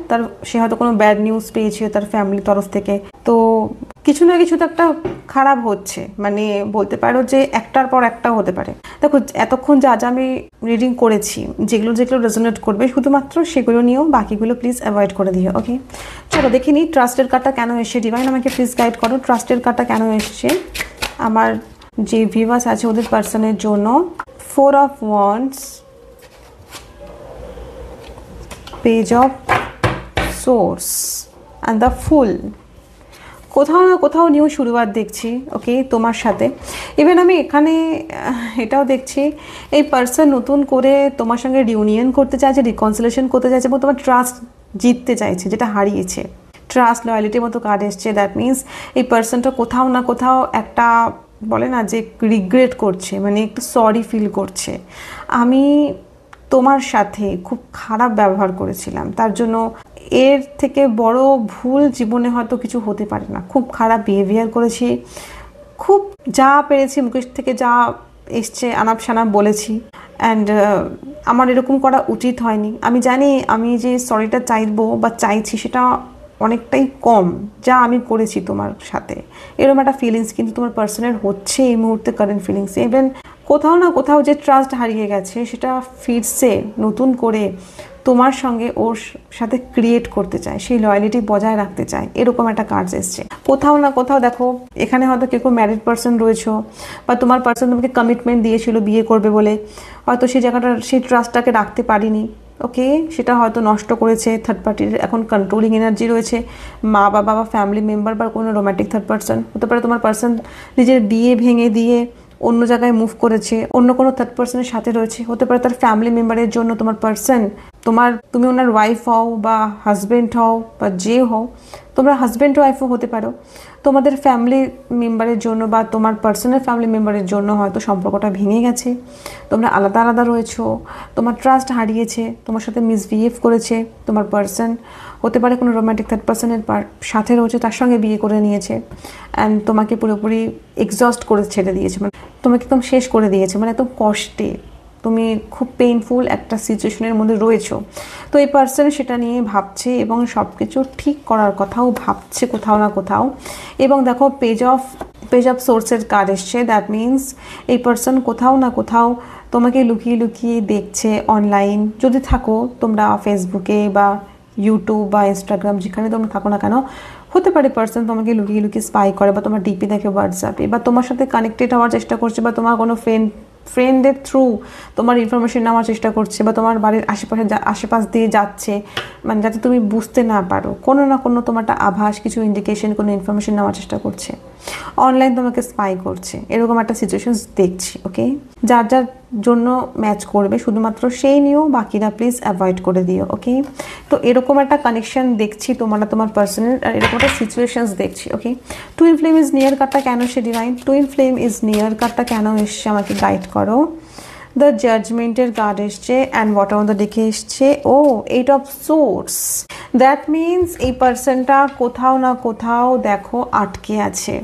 সে হয়তো কোনো ব্যাড নিউজ পেয়েছে তার ফ্যামিলির তরফ থেকে। তো কিছু না কিছু তো একটা খারাপ হচ্ছে, মানে বলতে পারো যে একটার পর একটা হতে পারে। দেখো এতক্ষণ যা আমি রিডিং করেছি, যেগুলো রেজোনেট করবে শুধুমাত্র সেগুলো নিয়েও, বাকিগুলো প্লিজ অ্যাভয়েড করে দিও, ওকে। চলো দেখে নিই ট্রাস্টের কার্ডটা কেন এসছে। ডিভাইন আমাকে প্লিজ গাইড করো, ট্রাস্টের কার্ডটা কেন এসছে আমার যে ভিউয়ার্স আছে ওদের পার্সনের জন্য। 4 of wands, page of swords and the fool. কোথাও না কোথাও নিউ শুরুয়াত দেখছি, ওকে, তোমার সাথে। ইভেন আমি এখানে এটাও দেখছি এই পার্সন নতুন করে তোমার সঙ্গে রিউনিয়ন করতে চাইছে, রিকনসিলেশন করতে চাইছে এবং তোমার ট্রাস্ট জিততে চাইছে, যেটা হারিয়েছে। ট্রাস্ট লয়ালিটির মতো কার্ড এসছে। দ্যাট মিনস এই পার্সনটা কোথাও না কোথাও একটা বলে না যে রিগ্রেট করছে, মানে একটু সরি ফিল করছে। আমি তোমার সাথে খুব খারাপ ব্যবহার করেছিলাম, তার জন্য এর থেকে বড় ভুল জীবনে হয়তো কিছু হতে পারে না। খুব খারাপ বিহেভিয়ার করেছি, খুব যা পেরেছি মুকেশ থেকে যা এসছে আনাপ সানাপ বলেছি, অ্যান্ড আমার এরকম করা উচিত হয়নি। আমি জানি আমি যে সরিটা চাইবো বা চাইছি সেটা অনেকটাই কম যা আমি করেছি তোমার সাথে, এরকম একটা ফিলিংস কিন্তু তোমার পার্সনের হচ্ছে এই মুহূর্তে, কারেন্ট ফিলিংস। ইভেন কোথাও না কোথাও যে ট্রাস্ট হারিয়ে গেছে সেটা ফিরছে নতুন করে তোমার সঙ্গে ওর সাথে ক্রিয়েট করতে চায়, সেই লয়ালিটি বজায় রাখতে চায়, এরকম একটা কার্ড এসছে। কোথাও না কোথাও দেখো এখানে হয়তো কেউ ম্যারিড পার্সন রয়েছে, বা তোমার পার্সন তোমাকে কমিটমেন্ট দিয়েছিল বিয়ে করবে বলে, হয়তো সেই জায়গাটার সেই ট্রাস্টটাকে রাখতে পারিনি, ওকে, সেটা হয়তো নষ্ট করেছে। থার্ড পার্টির এখন কন্ট্রোলিং এনার্জি রয়েছে, মা বাবা বা ফ্যামিলি মেম্বার বা কোনো রোম্যান্টিক থার্ড পার্সন হতে পারে। তোমার পার্সন নিজের বিয়ে ভেঙে দিয়ে অন্য জায়গায় মুভ করেছে, অন্য কোনো থার্ড পার্সনের সাথে রয়েছে, হতে পারে তার ফ্যামিলি মেম্বারের জন্য তোমার পার্সন, তুমি ওনার ওয়াইফ হও বা হাজব্যান্ড হও বা যে হও, তোমরা হাজব্যান্ড ওয়াইফও হতে পারো, তোমাদের ফ্যামিলি মেম্বারের জন্য বা তোমার পার্সোনাল ফ্যামিলি মেম্বারের জন্য হয়তো সম্পর্কটা ভেঙে গেছে, তোমরা আলাদা আলাদা রয়েছো, তোমার ট্রাস্ট হারিয়েছে, তোমার সাথে মিসবিহেভ করেছে তোমার পার্সন, হতে পারে কোনো রোম্যান্টিক থার্ড পার্সনের সাথে রয়েছে, তার সঙ্গে বিয়ে করে নিয়েছে, অ্যান্ড তোমাকে পুরোপুরি এক্সস্ট করে ছেড়ে দিয়েছে, মানে তোমাকে একদম শেষ করে দিয়েছে, মানে একদম কষ্টে তুমি খুব পেইনফুল একটা সিচুয়েশনের মধ্যে রয়েছো। তো এই পার্সন সেটা নিয়ে ভাবছে এবং সব কিছু ঠিক করার কথাও ভাবছে কোথাও না কোথাও। এবং দেখো পেজ অফ সোর্সের কার্ড এসছে। দ্যাট মিনস এই পার্সন কোথাও না কোথাও তোমাকে লুকিয়ে লুকিয়ে দেখছে অনলাইন, যদি থাকো তোমরা ফেসবুকে বা ইউটিউব বা ইনস্টাগ্রাম, যেখানে তোমরা থাকো না কেন, হতে পারে পার্সন তোমাকে লুকিয়ে লুকিয়ে স্পাই করে, বা তোমার ডিপি দেখে হোয়াটসঅ্যাপে, বা তোমার সাথে কানেক্টেড হওয়ার চেষ্টা করছে, বা তোমার কোনো ফ্রেন্ডের থ্রু তোমার ইনফরমেশন নেওয়ার চেষ্টা করছে, বা তোমার বাড়ির আশেপাশ দিয়ে যাচ্ছে, মানে যাতে তুমি বুঝতে না পারো, কোনো না কোনো তোমার একটা আভাস, কিছু ইন্ডিকেশন, কোনো ইনফরমেশন নেওয়ার চেষ্টা করছে, অনলাইন তোমাকে স্পাই করছে, এরকম একটা সিচুয়েশন দেখছি, ওকে। যার যার জন্য ম্যাচ করবে শুধুমাত্র সেই নিয়েও, বাকিরা প্লিজ অ্যাভয়েড করে দিও, ওকে। তো এরকম একটা কানেকশন দেখছি তোমার পার্সনের, আর এরকম একটা সিচুয়েশনস দেখছি, okay. Twin flame is near কার্ডটা কেন সে divine, twin flame is near কার্ডটা কেন এসছে আমাকে গাইড করো। দ্য জাজমেন্টের কার্ড এসছে অ্যান্ড বটম অফ দ্য ডেকে এসছে ও 8 অফ সোর্স। দ্যাট মিনস এই পার্সনটা কোথাও না কোথাও দেখো আটকে আছে,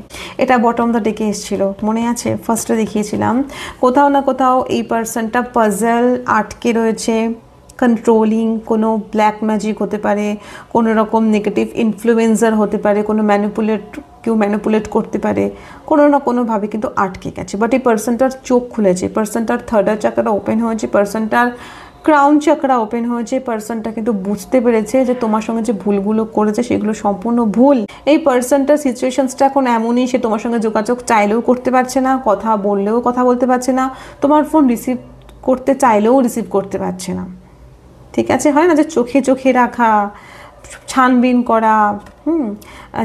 এটা বটম দ্য ডেকে এসেছিল, মনে আছে ফার্স্টে দেখিয়েছিলাম। কোথাও না কোথাও এই পার্সনটা পাজল আটকে রয়েছে, কন্ট্রোলিং কোনো ব্ল্যাক ম্যাজিক হতে পারে, কোনো রকম নেগেটিভ ইনফ্লুয়েন্সার হতে পারে, কোনো কেউ ম্যানিপুলেট করতে পারে, কোনো না কোনোভাবে কিন্তু আটকে গেছে। বাট এই পার্সনটার চোখ খুলেছে, পার্সনটার থার্ড চাকরা ওপেন হয়েছে, পার্সনটার ক্রাউন চাকরা ওপেন হয়েছে, পার্সনটা কিন্তু বুঝতে পেরেছে যে তোমার সঙ্গে যে ভুলগুলো করেছে সেগুলো সম্পূর্ণ ভুল। এই পার্সনটার সিচুয়েশনসটা এখন এমনই, সে তোমার সঙ্গে যোগাযোগ চাইলেও করতে পারছে না, কথা বললেও কথা বলতে পারছে না, তোমার ফোন রিসিভ করতে চাইলেও রিসিভ করতে পারছে না, ঠিক আছে। হয় না যে চোখে চোখে রাখা, ছানবিন করা,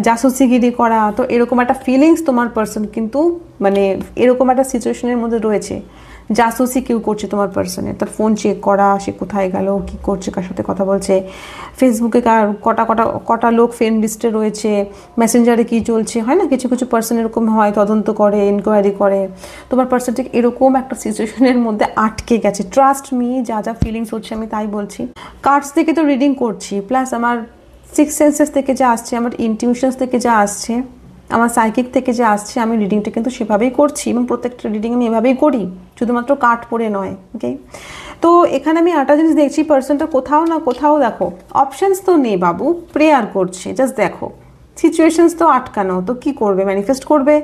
জাসুসিগিরি করা, তো এরকম একটা ফিলিংস তোমার পার্সন কিন্তু মানে এরকম একটা সিচুয়েশনের মধ্যে রয়েছে জাসুসি কেউ করছে তোমার পার্সনের, তার ফোন চেক করা, সে কোথায় গেল, কি করছে, কার সাথে কথা বলছে, ফেসবুকে কার কটা লোক ফ্রেন্ড লিস্টে রয়েছে, মেসেঞ্জারে কি চলছে, হয় না কিছু কিছু পার্সন এরকম হয়, তদন্ত করে, ইনকোয়ারি করে। তোমার পার্সন ঠিক এরকম একটা সিচুয়েশনের মধ্যে আটকে গেছে। ট্রাস্ট মি, যা যা ফিলিংস হচ্ছে আমি তাই বলছি। কার্ডস থেকে তো রিডিং করছি, প্লাস আমার সিক্স সেন্সেস থেকে যা আসছে, আমার ইনটিউশনস থেকে যা আসছে, আমার সাইকিক থেকে যে আসছে, আমি রিডিংটা কিন্তু সেভাবেই করছি এবং প্রত্যেকটা রিডিং আমি এভাবেই করি, শুধুমাত্র কার্ড পড়ে নয়। ওকে, তো এখানে আমি একটা জিনিস দেখছি, পার্সনটা কোথাও না কোথাও দেখো অপশানস তো নেই বাবু, প্রেয়ার করছে। জাস্ট দেখো সিচুয়েশনস তো আটকানো, তো কি করবে? ম্যানিফেস্ট করবে,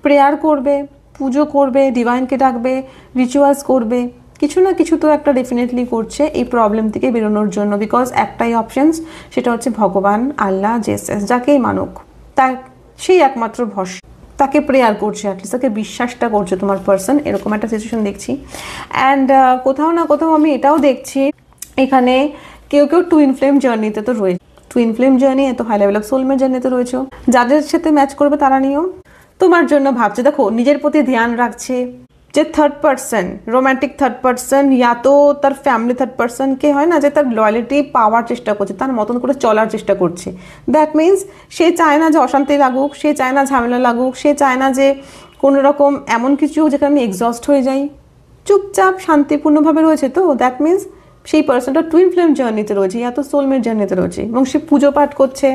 প্রেয়ার করবে, পুজো করবে, ডিভাইনকে ডাকবে, রিচুয়ালস করবে, কিছু না কিছু তো একটা ডেফিনেটলি করছে এই প্রবলেম থেকে বেরোনোর জন্য। বিকজ একটাই অপশানস, সেটা হচ্ছে ভগবান, আল্লাহ, জেসাস, যাকেই মানুক, তার সেই একমাত্র ভরসা, তাকে প্রেয়ার করছে, অ্যাটলিস্ট তাকে বিশ্বাসটা করছে তোমার পার্সন, এরকম একটা সিচুয়েশন দেখছি। অ্যান্ড কোথাও না কোথাও আমি এটাও দেখছি, এখানে কেউ কেউ টুইন ফ্লেম জার্নিতে তো রয়েছে, টুইন ফ্লেম জার্নি, এত হাই লেভেল অফ সোলমেট জার্নিতে রয়েছে। যাদের সাথে ম্যাচ করবে তারা নিয়েও তোমার জন্য ভাবছে। দেখো নিজের প্রতি ধ্যান রাখছে, যে third person, romantic third person, ইয়া তো তার ফ্যামিলি থার্ড পার্সনকে হয় না যে তার লয়ালিটি পাওয়ার চেষ্টা করছে, তার মতন করে চলার চেষ্টা করছে। দ্যাট মিনস সে চায় না যে অশান্তি লাগুক, সে চায় না ঝামেলা লাগুক, সে চায় না যে কোনো রকম এমন কিছু যেখানে আমি এক্সস্ট হয়ে যাই, চুপচাপ শান্তিপূর্ণভাবে রয়েছে। তো দ্যাট মিনস সেই পার্সনটা টুইন ফ্লেম জার্নিতে রয়েছে, ইয়া তো সোলমেট জার্নিতে রয়েছে, এবং সে পুজো পাঠ করছে,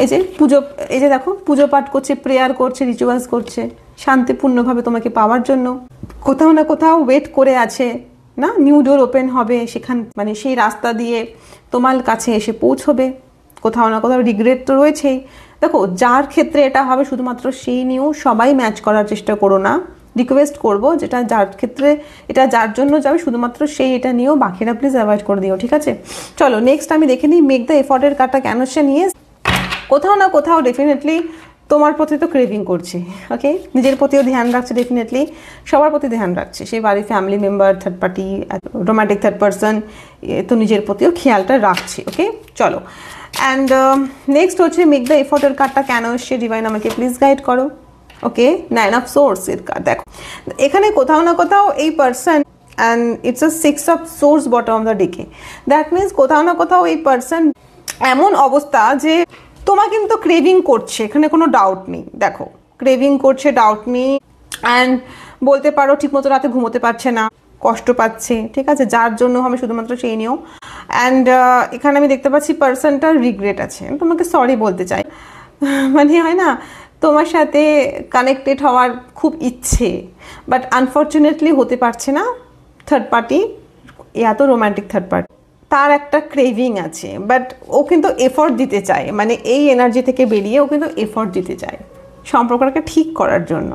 এই যে দেখো পুজো পাঠ করছে, প্রেয়ার করছে, রিচুয়ালস করছে শান্তিপূর্ণভাবে তোমাকে পাওয়ার জন্য। কোথাও না কোথাও ওয়েট করে আছে না, নিউ ডোর ওপেন হবে সেখান, মানে সেই রাস্তা দিয়ে তোমার কাছে এসে পৌঁছবে। কোথাও না কোথাও রিগ্রেট তো রয়েছেই। দেখো যার ক্ষেত্রে এটা হবে শুধুমাত্র সেই নিয়েও সবাই ম্যাচ করার চেষ্টা করো না, রিকোয়েস্ট করবো, যেটা যার ক্ষেত্রে এটা যার জন্য যাবে শুধুমাত্র সেই এটা নিয়েও, বাকিরা প্লিজ অ্যাভয়েড করে দিও, ঠিক আছে? চলো নেক্সট আমি দেখে নিই মেক দ্য এফর্টের কার্ডটা কেন সে নিয়ে। কোথাও না কোথাও ডেফিনেটলি তোমার প্রতি তো ক্রেভিং করছে। ওকে, নিজের প্রতিও ধ্যান রাখছে, ডেফিনেটলি সবার প্রতি ধ্যান রাখছে, সেই বাড়ির family member, third party, romantic third person, তো নিজের প্রতিও খেয়ালটা রাখছে। ওকে চলো, অ্যান্ড নেক্সট হচ্ছে মেক দ্য এফর্টের কার্ডটা কেন এসছে, ডিভাইন আমাকে প্লিজ গাইড করো। ওকে, 9 অফ সোর্সের কার্ড। দেখো এখানে কোথাও না কোথাও এই person, and it's a 6 of swords bottom of the ডেকে। দ্যাট মিনস কোথাও না কোথাও এই পার্সন এমন অবস্থা যে তোমার কিন্তু ক্রেভিং করছে, এখানে কোনো ডাউট নেই। দেখো ক্রেভিং করছে, ডাউট নেই, অ্যান্ড বলতে পারো ঠিকমতো রাতে ঘুমোতে পারছে না, কষ্ট পাচ্ছে, ঠিক আছে, যার জন্য আমি শুধুমাত্র সেই নিও। অ্যান্ড এখানে আমি দেখতে পাচ্ছি পার্সনটার রিগ্রেট আছে, তোমাকে সরি বলতে চাই, মানে হয় না তোমার সাথে কানেক্টেড হওয়ার খুব ইচ্ছে, বাট আনফর্চুনেটলি হতে পারছে না। থার্ড পার্টি, এত রোম্যান্টিক থার্ড পার্টি, তার একটা ক্রেভিং আছে, বাট ও কিন্তু এফর্ট দিতে চায়, মানে এই এনার্জি থেকে বেরিয়ে ও কিন্তু এফর্ট দিতে চায় সম্পর্কটাকে ঠিক করার জন্য।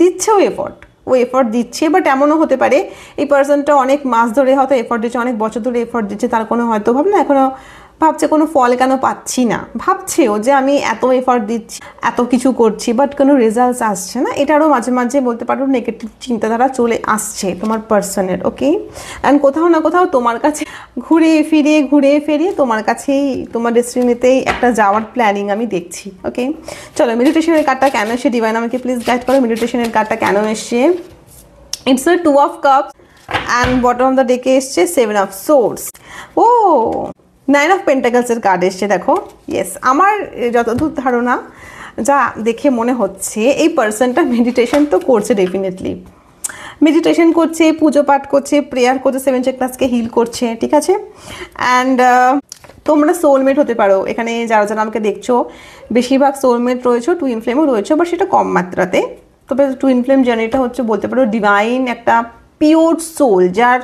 দিচ্ছেও এফর্ট, ও এফর্ট দিচ্ছে, বাট এমনও হতে পারে এই পার্সনটা অনেক মাস ধরে হয়তো এফর্ট দিচ্ছে, অনেক বছর ধরে এফর্ট দিচ্ছে, তার কোনো হয়তো ভাবনা এখনও ভাবছে কোনো ফল কেন পাচ্ছি না, ভাবছেও যে আমি এত এফর্ট দিচ্ছি, এত কিছু করছি, বাট কোনো রেজাল্টস আসছে না। এটারও মাঝে মাঝে বলতে পারো নেগেটিভ চিন্তাধারা চলে আসছে তোমার পার্সনের। ওকে, অ্যান্ড কোথাও না কোথাও তোমার কাছে ঘুরে ফিরিয়ে তোমার কাছেই, তোমার ডেস্টিনিতেই একটা যাওয়ার প্ল্যানিং আমি দেখছি। ওকে চলো, মেডিটেশনের কার্ডটা কেন এসে, ডিভাইন আমাকে প্লিজ গাইড করো, মেডিটেশনের কার্ডটা কেন এসছে। It's a 2 of cups and bottom of the ডেকে এসছে 7 অফ সোর্স। ও 9 অফ পেন্টাকলসের কার্ড এসছে। দেখো ইয়েস, আমার যতদূর ধারণা, যা দেখে মনে হচ্ছে এই পার্সনটা মেডিটেশন তো করছে, ডেফিনেটলি মেডিটেশন করছে, পুজো পাঠ করছে, প্রেয়ার করছে, 7 চাকরাসকে হিল করছে, ঠিক আছে। অ্যান্ড তোমরা সোলমেট হতে পারো, এখানে যারা যারা আমাকে দেখছো বেশিরভাগ সোলমেট রয়েছে, টুইন ফ্লেমও রয়েছে, বাট সেটা কম মাত্রাতে। তবে টুইন ফ্লেম জার্নিটা হচ্ছে বলতে পারো ডিভাইন একটা পিওর সোল, যার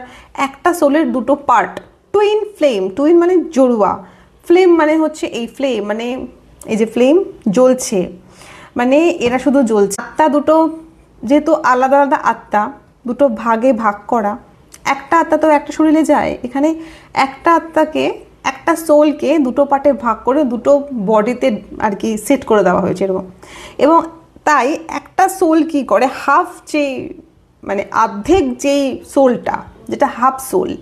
একটা সোলের দুটো পার্ট। টুইন ফ্লেম, টুইন মানে জড়ুয়া, ফ্লেম মানে হচ্ছে এই ফ্লেম, মানে এই যে ফ্লেম জ্বলছে, মানে এরা শুধু জ্বলছে। আত্মা দুটো যেহেতু আলাদা আলাদা আত্মা, দুটো ভাগে ভাগ করা, একটা আত্মা তো একটা শরীরে যায়, এখানে একটা আত্মাকে, একটা সোলকে দুটো পার্টে ভাগ করে দুটো বডিতে আর কি সেট করে দেওয়া হয়েছে এরকম। এবং তাই একটা সোল কি করে, হাফ যে মানে অর্ধেক যেই সোলটা, যেটা হাফ সোল,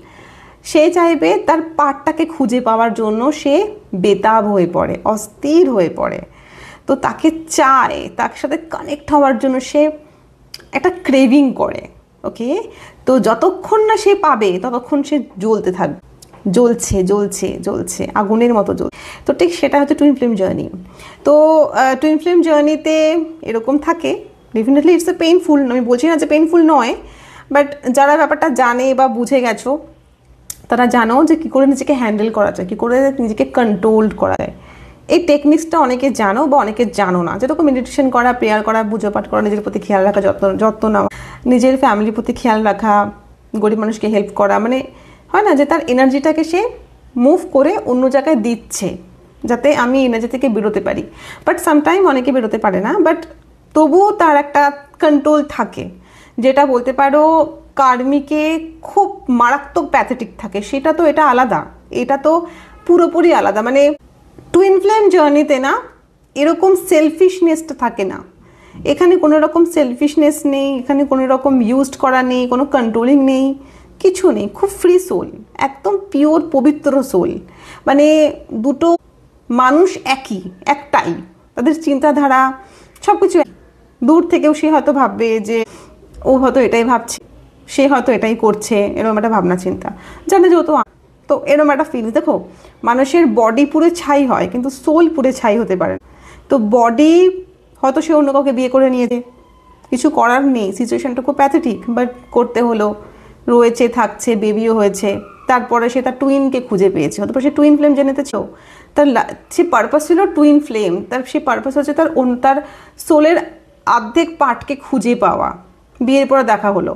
সে চাইবে তার পার্টটাকে খুঁজে পাওয়ার জন্য সে বেতাব হয়ে পড়ে, অস্থির হয়ে পড়ে। তো তাকে চায়, তার সাথে কানেক্ট হওয়ার জন্য সে একটা ক্রেভিং করে। ওকে, তো যতক্ষণ না সে পাবে ততক্ষণ সে জ্বলতে থাকবে, জ্বলছে জ্বলছে জ্বলছে আগুনের মতো জ্বলছে। তো ঠিক সেটা হচ্ছে টুইন ফ্লেম জার্নি। তো টুইন ফ্লেম জার্নিতে এরকম থাকে, ডেফিনেটলি ইটস এ পেইনফুল, আমি বলছি না যে পেইনফুল নয়, বাট যারা ব্যাপারটা জানে বা বুঝে গেছো তারা জানো যে কী করে নিজেকে হ্যান্ডেল করা যায়, কী করে নিজেকে কন্ট্রোল করা যায়। এই টেকনিক্সটা অনেকে জানো বা অনেকে জানো না, যেরকম মেডিটেশন করা, প্রেয়ার করা, পুজো পাঠ করা, নিজের প্রতি খেয়াল রাখা, যত্ন নেওয়া, নিজের ফ্যামিলির প্রতি খেয়াল রাখা, গরিব মানুষকে হেল্প করা, মানে হয় না যে তার এনার্জিটাকে সে মুভ করে অন্য জায়গায় দিচ্ছে যাতে আমি এনার্জি থেকে বেরোতে পারি। বাট সামটাইম অনেকে বেরোতে পারে না, বাট তবুও তার একটা কন্ট্রোল থাকে, যেটা বলতে পারো কার্মিকে খুব মারাত্মক প্যাথেটিক থাকে। সেটা তো এটা আলাদা, এটা তো পুরোপুরি আলাদা। মানে টুইন ফ্লেম জার্নিতে না এরকম সেলফিশনেসটা থাকে না, এখানে কোনো রকম সেলফিশনেস নেই, এখানে কোনো রকম ইউজড করা নেই, কোনো কন্ট্রোলিং নেই, কিছু নেই। খুব ফ্রি সোল, একদম পিওর পবিত্র সোল। মানে দুটো মানুষ একটাই, তাদের চিন্তাধারা সব কিছু। দূর থেকেও সে হয়তো ভাববে যে ও হয়তো এটাই ভাবছে, সে হয়তো এটাই করছে, এরকম একটা ভাবনা চিন্তা জানে যেহেতু। তো এরকম একটা ফিলিংস, দেখো মানুষের বডি পুরো ছাই হয় কিন্তু সোল পুরো ছাই হতে পারে। তো বডি হয়তো সে অন্য কাউকে বিয়ে করে নিয়েছে, কিছু করার নেই, সিচুয়েশনটা খুব প্যাথেটিক, বাট করতে হলো, রয়েছে, থাকছে, বেবিও হয়েছে। তারপরে সে তার টুইনকে খুঁজে পেয়েছে, অথবা সে টুইন ফ্লেম জেনেতেছ, তার সে পারপাস ছিল টুইন ফ্লেম, তার সে পারপাস হচ্ছে তার সোলের অর্ধেক পার্টকে খুঁজে পাওয়া। বিয়ের পরে দেখা হলো,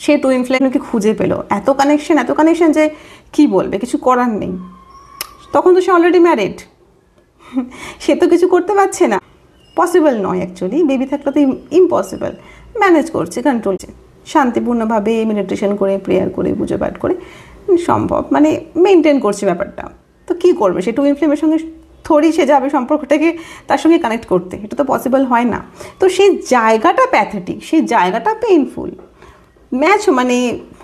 সে টুইন ফ্লেমকে খুঁজে পেলো, এত কানেকশন যে কি বলবে, কিছু করার নেই। তখন তো সে অলরেডি ম্যারিড, সে তো কিছু করতে পারছে না, পসিবল নয় অ্যাকচুয়ালি, বেবি থাকলে তো ইম্পসিবল। ম্যানেজ করছে, কন্ট্রোল করছে, শান্তিপূর্ণভাবে মেডিটেশন করে, প্রেয়ার করে, পুজো পাঠ করে সম্ভব, মানে মেনটেন করছে ব্যাপারটা। তো কি করবে সে টুইন ফ্লেমের সঙ্গে? থোড়ি সে যাবে সম্পর্কটাকে তার সঙ্গে কানেক্ট করতে, এটা তো পসিবল হয় না। তো সেই জায়গাটা প্যাথেটিক, সেই জায়গাটা পেইনফুল। ম্যাচ মানে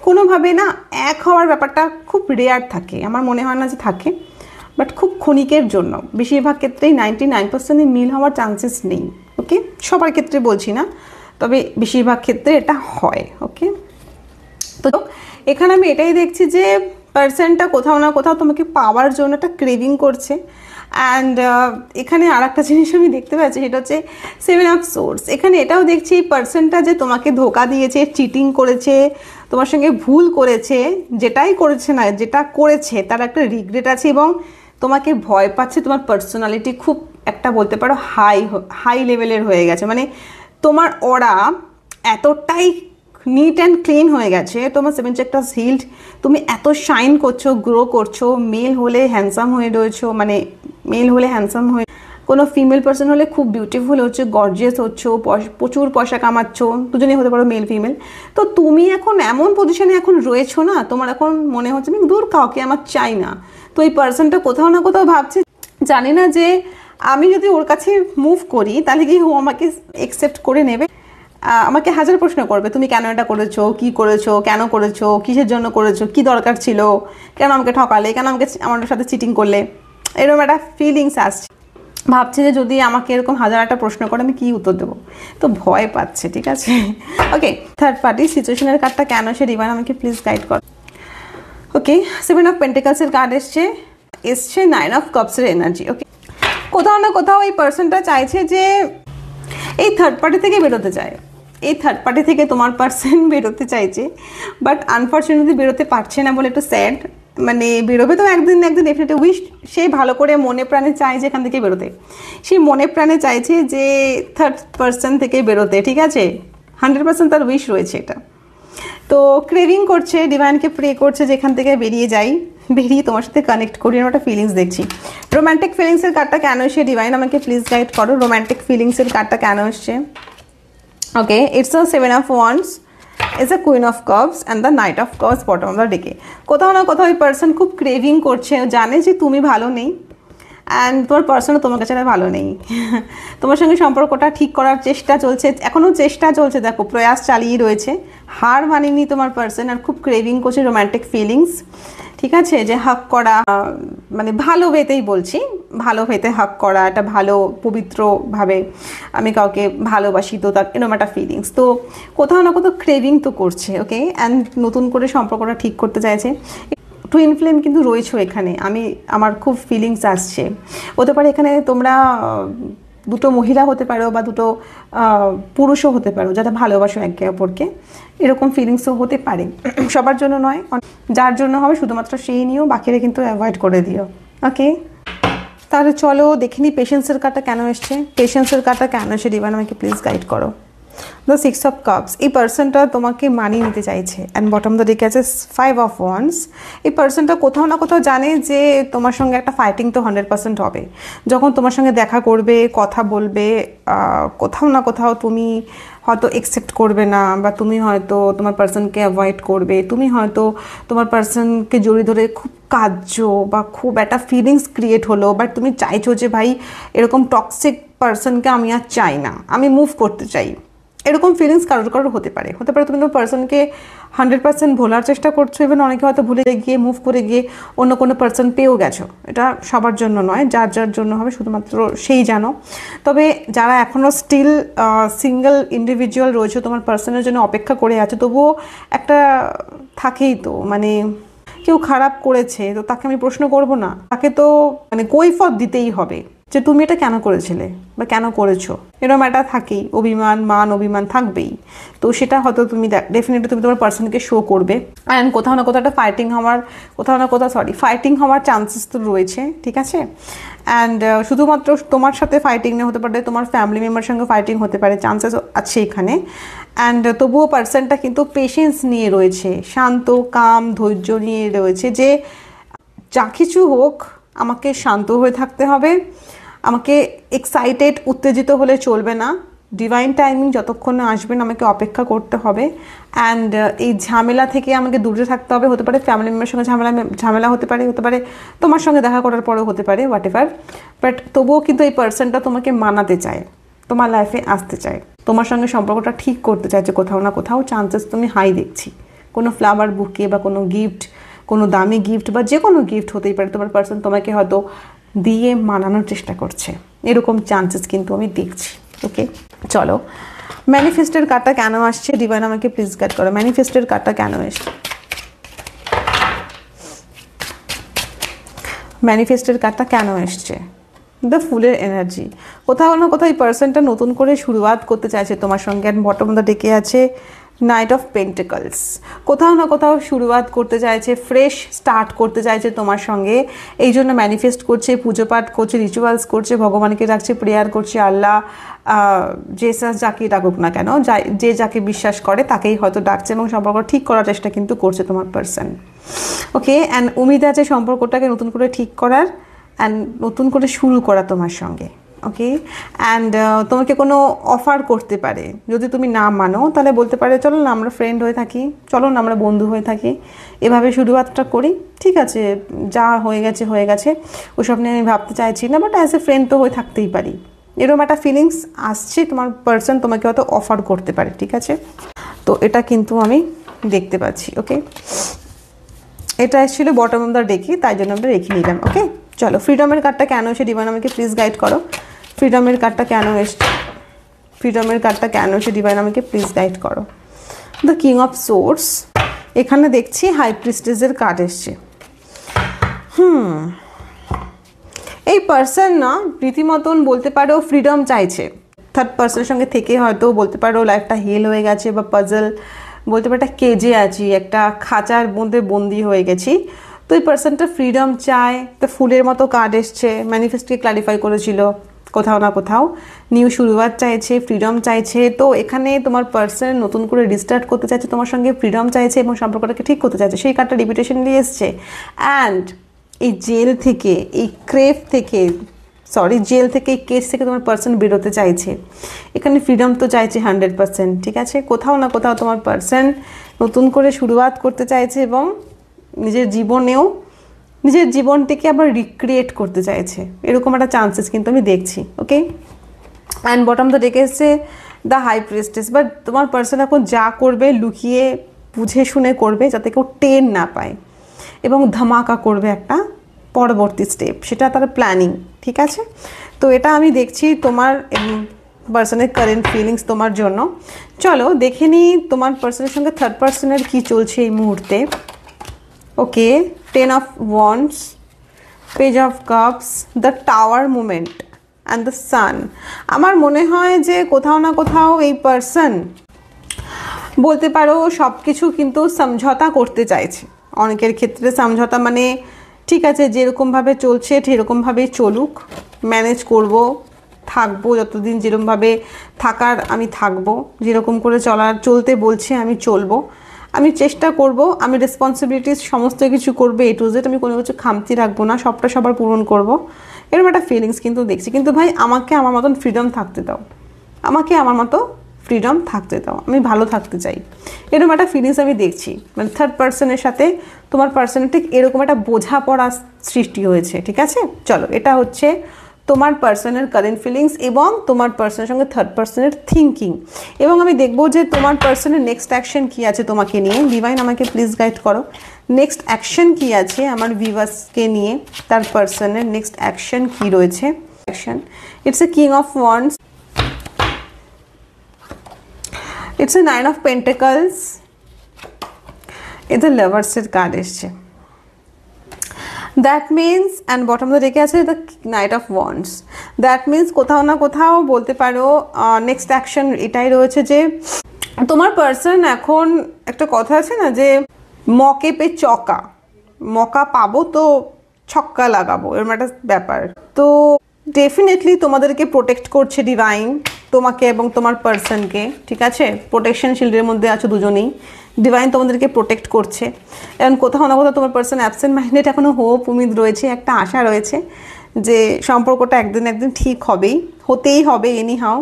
কোনোভাবে না এক হওয়ার ব্যাপারটা খুব রেয়ার থাকে, আমার মনে হয় না যে থাকে, বাট খুব ক্ষণিকের জন্য। বেশিরভাগ ক্ষেত্রেই 99% মিল হওয়ার চান্সেস নেই। ওকে, সবার ক্ষেত্রে বলছি না, তবে বেশিরভাগ ক্ষেত্রে এটা হয়। ওকে, তো এখানে আমি এটাই দেখছি যে পার্সনটা কোথাও না কোথাও তোমাকে পাওয়ার জন্য একটা ক্রেভিং করছে। অ্যান্ড এখানে আর একটা জিনিস আমি দেখতে পাচ্ছি, সেটা হচ্ছে 7 অফ সোর্স। এখানে এটাও দেখছি এই পার্সনটা যে তোমাকে ধোকা দিয়েছে, চিটিং করেছে, তোমার সঙ্গে ভুল করেছে, যেটা করেছে তার একটা রিগ্রেট আছে, এবং তোমাকে ভয় পাচ্ছে। তোমার পার্সোনালিটি খুব একটা বলতে পারো হাই লেভেলের হয়ে গেছে, মানে তোমার অরা এতটাই নিট অ্যান্ড ক্লিন হয়ে গেছে, তোমার 7 চেকটাস হিল্ড, তুমি এত শাইন করছো, গ্রো করছো, মেল হলে হ্যান্ডসাম হয়ে রয়েছো, মানে মেল হলে হ্যান্ডসাম হয়ে, কোনো ফিমেল পার্সন হলে খুব বিউটিফুল হচ্ছে, গর্জিয়াস হচ্ছো, প্রচুর পয়সা কামাচ্ছো, দুজনেই হতে পারো মেল ফিমেল। তো তুমি এখন এমন পজিশনে এখন রয়েছো না, তোমার এখন মনে হচ্ছে আমি দূর কাউকে আমার চাই না। তো এই পার্সনটা কোথাও না কোথাও ভাবছে, জানি না যে আমি যদি ওর কাছে মুভ করি তাহলে কি ও আমাকে অ্যাকসেপ্ট করে নেবে, আমাকে হাজার প্রশ্ন করবে, তুমি কেন এটা করেছো, কি করেছো, কেন করেছো, কিসের জন্য করেছো, কি দরকার ছিল, কেন আমাকে ঠকালে, কেন আমার সাথে চিটিং করলে, এরকম একটা ফিলিংস আসছে। ভাবছে যে যদি আমাকে এরকম হাজার একটা প্রশ্ন করে আমি কি উত্তর দেবো, তো ভয় পাচ্ছে। ঠিক আছে, ওকে, থার্ড পার্টি সিচুয়েশনের কার্ডটা কেন সে ডিভাইন আমাকে প্লিজ গাইড কর। ওকে, 7 অফ পেন্টিকলসের কার্ড এসছে 9 অফ কাপসের এনার্জি। ওকে, কোথাও না কোথাও এই পার্সনটা চাইছে যে এই থার্ড পার্টি থেকে বেরোতে চায়, এই থার্ড পার্টি থেকে তোমার পার্সন বেরোতে চাইছে, বাট আনফর্চুনেটলি বেরোতে পারছে না বলে একটু স্যাড। মানে বেরোবে তো একদিন ডেফিনেটলি, উইশ সে ভালো করে মনে প্রাণে চায় যে এখান থেকে বেরোতে, সে মনে প্রাণে চাইছে যে থার্ড পার্সন থেকে বেরোতে। ঠিক আছে, 100% তার উইশ রয়েছে এটা। তো ক্রেভিং করছে, ডিভাইনকে প্রে করছে যে এখান থেকে বেরিয়ে যাই, বেরিয়ে তোমার সাথে কানেক্ট করি, আমি একটা ফিলিংস দেখছি। রোম্যান্টিক ফিলিংসের কার্ডটা কেন এসে ডিভাইন আমাকে প্লিজ গাইড করো, রোম্যান্টিক ফিলিংসের কার্ডটা কেন এসছে। Okay, it's a 7 of wands, it's a queen of cups and the knight of cups bottom of the ডেকে। কোথাও না কোথাও ওই পার্সন খুব ক্রেভিং করছে, জানে যে তুমি ভালো নেই, অ্যান্ড তোমার পার্সনও তোমার কাছে ভালো নেই। তোমার সঙ্গে সম্পর্কটা ঠিক করার চেষ্টা চলছে, এখনও চেষ্টা চলছে, দেখো প্রয়াস চালিয়ে রয়েছে, হার মানেনি তোমার পার্সন, আর খুব ক্রেভিং করছে রোম্যান্টিক ফিলিংস। ঠিক আছে, যে হাক করা, মানে ভালো ওয়েতেই বলছি, ভালো হইতে হাক করা, একটা ভালো পবিত্রভাবে আমি কাউকে ভালোবাসি, তো তার এরকম একটা ফিলিংস, তো কোথাও না কোথাও ক্রেভিং তো করছে। ওকে, অ্যান্ড নতুন করে সম্পর্কটা ঠিক করতে চাইছে। টুইন ফ্লেম কিন্তু রয়েছে এখানে, আমার খুব ফিলিংস আসছে। হতে পারে এখানে তোমরা দুটো মহিলা হতে পারো বা দুটো পুরুষও হতে পারো যারা ভালোবাসো একে অপরকে, এরকম ফিলিংসও হতে পারে। সবার জন্য নয়, যার জন্য হবে শুধুমাত্র সেই নিয়েও, বাকিরা কিন্তু অ্যাভয়েড করে দিও। ওকে, তাহলে চলো দেখে নিই পেশেন্সের কার্ডটা কেন এসছে। পেশেন্সের কার্ডটা কেন এসে ডিভাইন আমাকে প্লিজ গাইড করো। দ্য 6 অফ কাপস, এই পার্সনটা তোমাকে মানিয়ে নিতে চাইছে। অ্যান্ড বটম দ্য ডেকে আছে 5 অফ ওয়ান্স। এই পার্সনটা কোথাও না কোথাও জানে যে তোমার সঙ্গে একটা ফাইটিং তো 100% হবে। যখন তোমার সঙ্গে দেখা করবে, কথা বলবে, কোথাও না কোথাও তুমি হয়তো অ্যাকসেপ্ট করবে না, বা তুমি হয়তো তোমার পার্সনকে অ্যাভয়েড করবে, তুমি হয়তো তোমার পার্সনকে জড়িয়ে ধরে খুব কাঁদছো, বা খুব একটা ফিলিংস ক্রিয়েট হলো, বাট তুমি চাইছো যে ভাই এরকম টক্সিক পার্সনকে আমি আর চাই না, আমি মুভ করতে চাই। এরকম ফিলিংস কারোর হতে পারে তুমি তোমার পার্সনকে 100% ভোলার চেষ্টা করছো, ইভেন অনেকে হয়তো ভুলে গিয়ে মুভ করে গিয়ে অন্য কোনো পার্সন পেয়েও গেছো। এটা সবার জন্য নয়, যার যার জন্য হবে শুধুমাত্র সেই জানো। তবে যারা এখনও স্টিল সিঙ্গেল ইন্ডিভিজুয়াল রয়েছে, তোমার পার্সনের জন্য অপেক্ষা করে আছে, তবুও একটা থাকেই তো, মানে কেউ খারাপ করেছে তো তাকে আমি প্রশ্ন করব না, তাকে তো মানে কৈফিয়ত দিতেই হবে যে তুমি এটা কেন করেছিলে বা কেন করেছো, এরকম একটা থাকেই, অভিমান থাকবেই। তো সেটা হয়তো তুমি ডেফিনেটলি তুমি তোমার পার্সনকে শো করবে। অ্যান্ড কোথাও না কোথাও একটা ফাইটিং হওয়ার চান্সেস তো রয়েছে, ঠিক আছে। অ্যান্ড শুধুমাত্র তোমার সাথে ফাইটিং না হতে পারে, তোমার ফ্যামিলি মেম্বারের সঙ্গে ফাইটিং হতে পারে, চান্সেস আছে এখানে। অ্যান্ড তবুও পার্সনটা কিন্তু পেশেন্স নিয়ে রয়েছে, শান্ত কাম ধৈর্য নিয়ে রয়েছে, যে যা কিছু হোক আমাকে শান্ত হয়ে থাকতে হবে, আমাকে এক্সাইটেড উত্তেজিত হলে চলবে না, ডিভাইন টাইমিং যতক্ষণ না আসবেন আমাকে অপেক্ষা করতে হবে। অ্যান্ড এই ঝামেলা থেকে আমাকে দূরে থাকতে হবে। হতে পারে ফ্যামিলি মেম্বারের সঙ্গে ঝামেলা হতে পারে তোমার সঙ্গে দেখা করার পরেও হতে পারে, হোয়াট এভার, বাট তবুও কিন্তু এই পার্সনটা তোমাকে মানাতে চায়, তোমার লাইফে আসতে চায়, তোমার সঙ্গে সম্পর্কটা ঠিক করতে চায়, যে কোথাও না কোথাও চান্সেস তুমি হাই দেখছি। কোনো ফ্লাওয়ার বুকে বা কোনো গিফট, কোনো দামি গিফট বা যে কোনো গিফট হতেই পারে, তোমার পার্সন তোমাকে হয়তো দিয়ে মানানোর চেষ্টা করছে, এরকম চান্সেস কিন্তু আমি দেখছি। ওকে, চলো ম্যানিফেস্টের কার্ডটা কেন আসছে ডিভাইন আমাকে প্লিজ গাইড করো। ম্যানিফেস্টের কার্ডটা কেন এসছে, ম্যানিফেস্টের কার্ডটা কেন এসছে। দ্য ফুলের এনার্জি, কোথাও না কোথাও এই পার্সনটা নতুন করে শুরুয়াত করতে চাইছে তোমার সঙ্গে। অ্যান্ড বটম দ্য ডেকে আছে নাইট অফ পেন্টিকলস, কোথাও না কোথাও শুরুয়াত করতে চাইছে, ফ্রেশ স্টার্ট করতে চাইছে তোমার সঙ্গে। এই জন্য ম্যানিফেস্ট করছে, পুজো পাঠ করছে, রিচুয়ালস করছে, ভগবানকে ডাকছে, প্রেয়ার করছে, আল্লাহ জেসাস যাকে ডাকুক না কেন, যে যাকে বিশ্বাস করে তাকেই হয়তো ডাকছে, এবং সম্পর্ক ঠিক করার চেষ্টা কিন্তু করছে তোমার পার্সন। ওকে, অ্যান্ড উমিদ আছে সম্পর্কটাকে নতুন করে ঠিক করার, অ্যান্ড নতুন করে শুরু করা তোমার সঙ্গে। ওকে, অ্যান্ড তোমাকে কোনো অফার করতে পারে, যদি তুমি না মানো তাহলে বলতে পারে চলো না আমরা ফ্রেন্ড হয়ে থাকি, চলো না আমরা বন্ধু হয়ে থাকি, এভাবে শুরুয়াতটা করি, ঠিক আছে যা হয়ে গেছে, ওসব নিয়ে আমি ভাবতে চাইছি না, বাট অ্যাজ এ ফ্রেন্ড তো হয়ে থাকতেই পারি, এরকম একটা ফিলিংস আসছে। তোমার পার্সন তোমাকে হয়তো অফার করতে পারে, ঠিক আছে, তো এটা কিন্তু আমি দেখতে পাচ্ছি। ওকে, এটা এসেছিল বটম অফ দ্য ডেকে, তাই জন্য আমরা রেখে নিলাম। ওকে, চলো ফ্রিডমের কার্ডটা কেন এসে ডিভাইন আমাকে প্লিজ গাইড করো। ফ্রিডমের কার্ডটা কেন এসছে, ফ্রিডমের কার্ডটা কেন এসে ডিভাইন আমাকে প্লিজ গাইড করো। দ্য কিং অফ সোর্স, এখানে দেখছি হাই প্রিস্টেসের কার্ড এসছে। এই পার্সন না রীতিমতন বলতে পারো ফ্রিডম চাইছে, থার্ড পার্সনের সঙ্গে থেকে হয়তো বলতে পারো লাইফটা হেল হয়ে গেছে, বা পাজল বলতে পারো একটা কেজে আছি, একটা খাঁচার মধ্যে বন্দি হয়ে গেছি। তো এই পার্সনটা ফ্রিডম চায়, তো ফুলের মতো কার্ড এসছে, ম্যানিফেস্টকে ক্লারিফাই করেছিল, কোথাও না কোথাও নিউ শুরুয়াত চাইছে, ফ্রিডম চাইছে। তো এখানে তোমার পার্সন নতুন করে রিস্টার্ট করতে চাইছে তোমার সঙ্গে, ফ্রিডম চাইছে এবং সম্পর্কটাকে ঠিক করতে চাইছে, সেই কার্ডটা রিপিটেশন নিয়ে এসছে। অ্যান্ড এই জেল থেকে, এই ক্রেভ থেকে, জেল থেকে, এই কেস থেকে তোমার পার্সন বেরোতে চাইছে, এখানে ফ্রিডম তো চাইছে 100%, ঠিক আছে। কোথাও না কোথাও তোমার পার্সন নতুন করে শুরুয়াত করতে চাইছে, এবং নিজের জীবনটিকে আবার রিক্রিয়েট করতে চাইছে, এরকম একটা চান্সেস কিন্তু আমি দেখছি। ওকে, অ্যান্ড বটম দ্য ডেকে এসছে দ্য হাই প্রিস্টেস, বাট তোমার পার্সন এখন যা করবে লুকিয়ে বুঝে শুনে করবে, যাতে কেউ টের না পায়, এবং ধামাকা করবে একটা, পরবর্তী স্টেপ, সেটা তার প্ল্যানিং, ঠিক আছে? তো এটা আমি দেখছি তোমার পার্সনের কারেন্ট ফিলিংস তোমার জন্য। চলো দেখে নিই তোমার পার্সনের সঙ্গে থার্ড পার্সনের কী চলছে এই মুহূর্তে। ওকে, 10 of Wands, Page of Cups, the Tower Moment and the Sun. আমার মনে হয় যে কোথাও না কোথাও এই পার্সন বলতে পারো সব কিছু কিন্তু সমঝোতা করতে চাইছে। অনেকের ক্ষেত্রে সমঝোতা মানে ঠিক আছে যেরকমভাবে চলছে সেরকমভাবেই চলুক, ম্যানেজ করব, থাকবো যতদিন যেরকমভাবে থাকার আমি থাকবো, যেরকম করে চলতে বলছে আমি চলবো, আমি চেষ্টা করব, আমি রেসপন্সিবিলিটিস সমস্ত কিছু করবো A to Z, আমি কোনো কিছু খামতি রাখবো না, সবটা সবার পূরণ করব, এরকম একটা ফিলিংস কিন্তু দেখছি। কিন্তু ভাই আমাকে আমার মতন ফ্রিডম থাকতে দাও, আমাকে আমার মতো ফ্রিডম থাকতে দাও, আমি ভালো থাকতে চাই, এরকম একটা ফিলিংস আমি দেখছি। মানে থার্ড পার্সনের সাথে তোমার পার্সনের ঠিক এরকম একটা বোঝাপড়া সৃষ্টি হয়েছে, ঠিক আছে? চলো এটা হচ্ছে তোমার পার্সনের কারেন্ট ফিলিংস এবং তোমার পার্সনের সঙ্গে থার্ড পার্সনের থিঙ্কিং। এবং আমি দেখবো যে তোমার পার্সনের নেক্সট অ্যাকশন কী আছে তোমাকে নিয়ে। ডিভাইন আমাকে প্লিজ গাইড করো, নেক্সট অ্যাকশন কী আছে আমার ভিউয়ার্সকে নিয়ে, তার পার্সনের নেক্সট অ্যাকশন কী রয়েছে। Action, it's a king of wands, it's a 9 of Pentacles, এটা লাভার্সের কার্ড এসছে। দ্যাট মিন্স অ্যান্ড বটমে রেখে আছে the knight of wands. That means কোথাও না কোথাও বলতে পারো নেক্সট অ্যাকশন এটাই রয়েছে যে তোমার পার্সন এখন একটা কথা আছে না যে মকে পে চকা, মকা পাবো তো ছক্কা লাগাবো, এরকম একটা ব্যাপার। তো ডেফিনেটলি তোমাদেরকে প্রোটেক্ট করছে ডিভাইন, তোমাকে এবং তোমার পার্সনকে, ঠিক আছে? প্রোটেকশন শিল্ডের মধ্যে আছো দুজনেই, ডিভাইন তোমাদেরকে প্রোটেক্ট করছে। এবং কোথাও না কোথাও তোমার পার্সন অ্যাবসেন্ট মাইন্ডেড, এখনও হোপ উমিদ রয়েছে, একটা আশা রয়েছে যে সম্পর্কটা একদিন ঠিক হবেই, হতেই হবে এনি হাউ,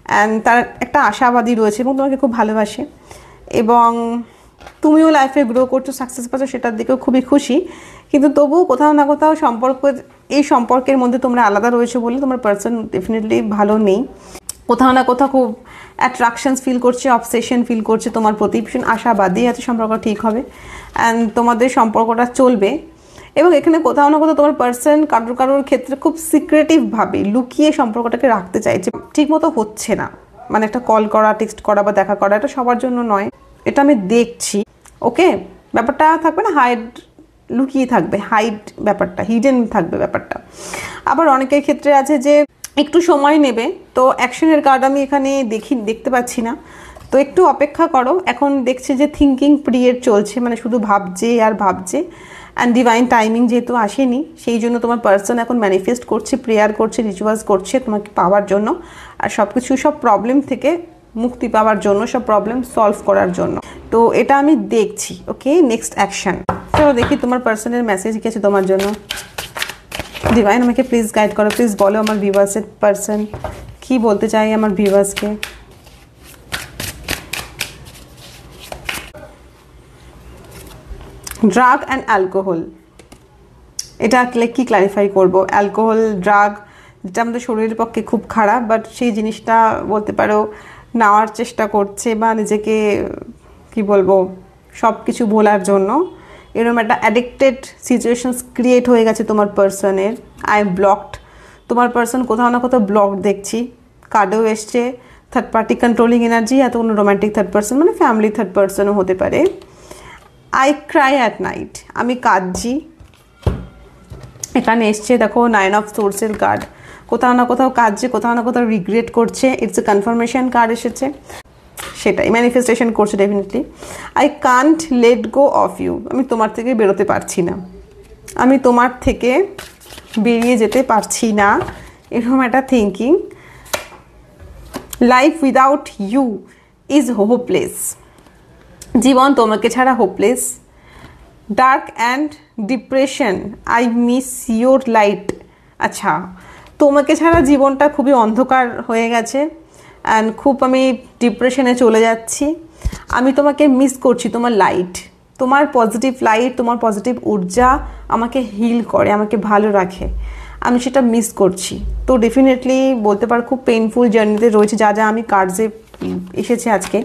অ্যান্ড তার একটা আশাবাদী রয়েছে এবং তোমাকে খুব ভালোবাসে। এবং তুমিও লাইফে গ্রো করছো, সাকসেস পাচ্ছ, সেটার দিকেও খুবই খুশি। কিন্তু তবুও কোথাও না কোথাও এই সম্পর্কের মধ্যে তোমরা আলাদা রয়েছে বলে তোমার পার্সন ডেফিনেটলি ভালো নেই। কোথাও না কোথাও খুব অ্যাট্রাকশনস ফিল করছে, অবসেশন ফিল করছে তোমার প্রতি, ভীষণ আশাবাদী আছে সম্পর্ক ঠিক হবে অ্যান্ড তোমাদের সম্পর্কটা চলবে। এবং এখানে কোথাও না কোথাও তোমার পার্সন কারোর ক্ষেত্রে খুব সিক্রেটিভভাবে লুকিয়ে সম্পর্কটাকে রাখতে চাইছে, ঠিকমতো হচ্ছে না। মানে একটা কল করা, টেক্সট করা বা দেখা করা, এটা সবার জন্য নয়, এটা আমি দেখছি। ওকে, ব্যাপারটা থাকবে না হাইড, লুকিয়ে থাকবে, হাইড ব্যাপারটা, হিডেন থাকবে ব্যাপারটা। আবার অনেকের ক্ষেত্রে আছে যে একটু সময় নেবে, তো অ্যাকশনের কার্ড আমি এখানে দেখতে পাচ্ছি না, তো একটু অপেক্ষা করো। এখন দেখছে যে থিঙ্কিং পিরিয়ড চলছে, মানে শুধু ভাবছে আর ভাবছে, অ্যান্ড ডিভাইন টাইমিং যেহেতু আসেনি সেই জন্য তোমার পার্সন এখন ম্যানিফেস্ট করছে, প্রেয়ার করছে, রিচুয়ালস করছে তোমাকে পাওয়ার জন্য, আর সব প্রবলেম থেকে মুক্তি পাওয়ার জন্য, সব প্রবলেম সলভ করার জন্য। তো এটা আমি দেখছি। ওকে, নেক্সট অ্যাকশন। চলো দেখি তোমার পার্সনের মেসেজ কি আছে তোমার জন্য। ডিভাইন আমাকে প্লিজ গাইড করো, প্লিজ বলো আমার ভিউয়ার্সের পার্সন কি বলতে চাই আমার ভিউয়ার্সকে। ড্রাগ অ্যান্ড অ্যালকোহল, এটা কি ক্লারিফাই করবো? অ্যালকোহল, ড্রাগ, যেটা আমাদের শরীরের পক্ষে খুব খারাপ, বাট সেই জিনিসটা বলতে পারো নেওয়ার চেষ্টা করছে বা নিজেকে কি বলবো সব কিছু ভোলার জন্য, এরকম একটা অ্যাডিক্টেড সিচুয়েশনস ক্রিয়েট হয়ে গেছে তোমার পার্সনের। আই ব্লকড, তোমার পার্সন কোথাও না কোথাও ব্লকড দেখছি। কার্ডেও এসছে থার্ড পার্টি কন্ট্রোলিং এনার্জি, এত কোনো রোম্যান্টিক থার্ড পার্সন, মানে ফ্যামিলি থার্ড পার্সনও হতে পারে। আই ক্রাই অ্যাট নাইট, আমি কাঁদছি। এখানে এসছে দেখো 9 of সোর্সের কার্ড, কোথাও না কোথাও কাঁদছে, কোথাও না কোথাও রিগ্রেট করছে। ইটস এ কনফার্মেশন কার্ড এসেছে, সেটাই ম্যানিফেস্টেশন করছে definitely. I can't let go of you, আমি তোমার থেকে বেরোতে পারছি না, আমি তোমার থেকে বেরিয়ে যেতে পারছি না, এরকম একটা thinking. Life without you is hopeless, জীবন তোমাকে ছাড়া hopeless. Dark and depression, I miss your light. আচ্ছা, তোমাকে ছাড়া জীবনটা খুবই অন্ধকার হয়ে গেছে অ্যান্ড খুব আমি ডিপ্রেশনে চলে যাচ্ছি, আমি তোমাকে মিস করছি। তোমার লাইট, তোমার পজিটিভ লাইট, তোমার পজিটিভ ঊর্জা আমাকে হিল করে, আমাকে ভালো রাখে, আমি সেটা মিস করছি। তো ডেফিনেটলি বলতে পারো খুব পেইনফুল জার্নিতে রয়েছে, যা যা আমি কার্ডসে এসেছে আজকে,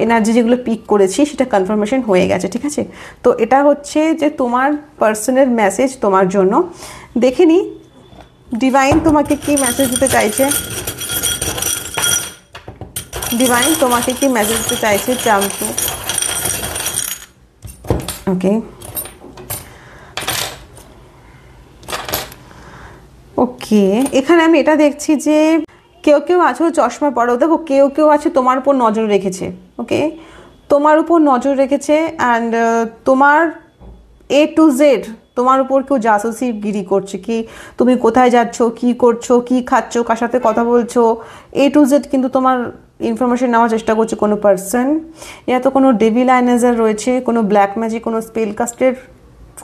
এনার্জি যেগুলো পিক করেছি সেটা কনফার্মেশন হয়ে গেছে, ঠিক আছে। তো এটা হচ্ছে যে তোমার পার্সোনাল মেসেজ তোমার জন্য। দেখে নি ডিভাইন তোমাকে কি মেসেজ দিতে চাইছে, ডিভাইন তোমাকে কি মেসেজ দিতে চাইছে। জাম্পু, ওকে ওকে, এখানে আমি এটা দেখছি যে কেউ কেউ আছো চশমা পরো, দেখো কেউ কেউ আছে তোমার উপর নজর রেখেছে, ওকে, তোমার উপর নজর রেখেছে অ্যান্ড তোমার A to Z তোমার উপর কেউ জাসুসি গিরি করছে, কি তুমি কোথায় যাচ্ছ, কি করছো, কি খাচ্ছ, কার সাথে কথা বলছো, A to Z কিন্তু তোমার ইনফরমেশন নেওয়ার চেষ্টা করছে কোনো পার্সন। ইয়া তো কোনো ডেভিল আইনেজার রয়েছে, কোনো ব্ল্যাক ম্যাজিক, কোনো স্পেল কাস্টের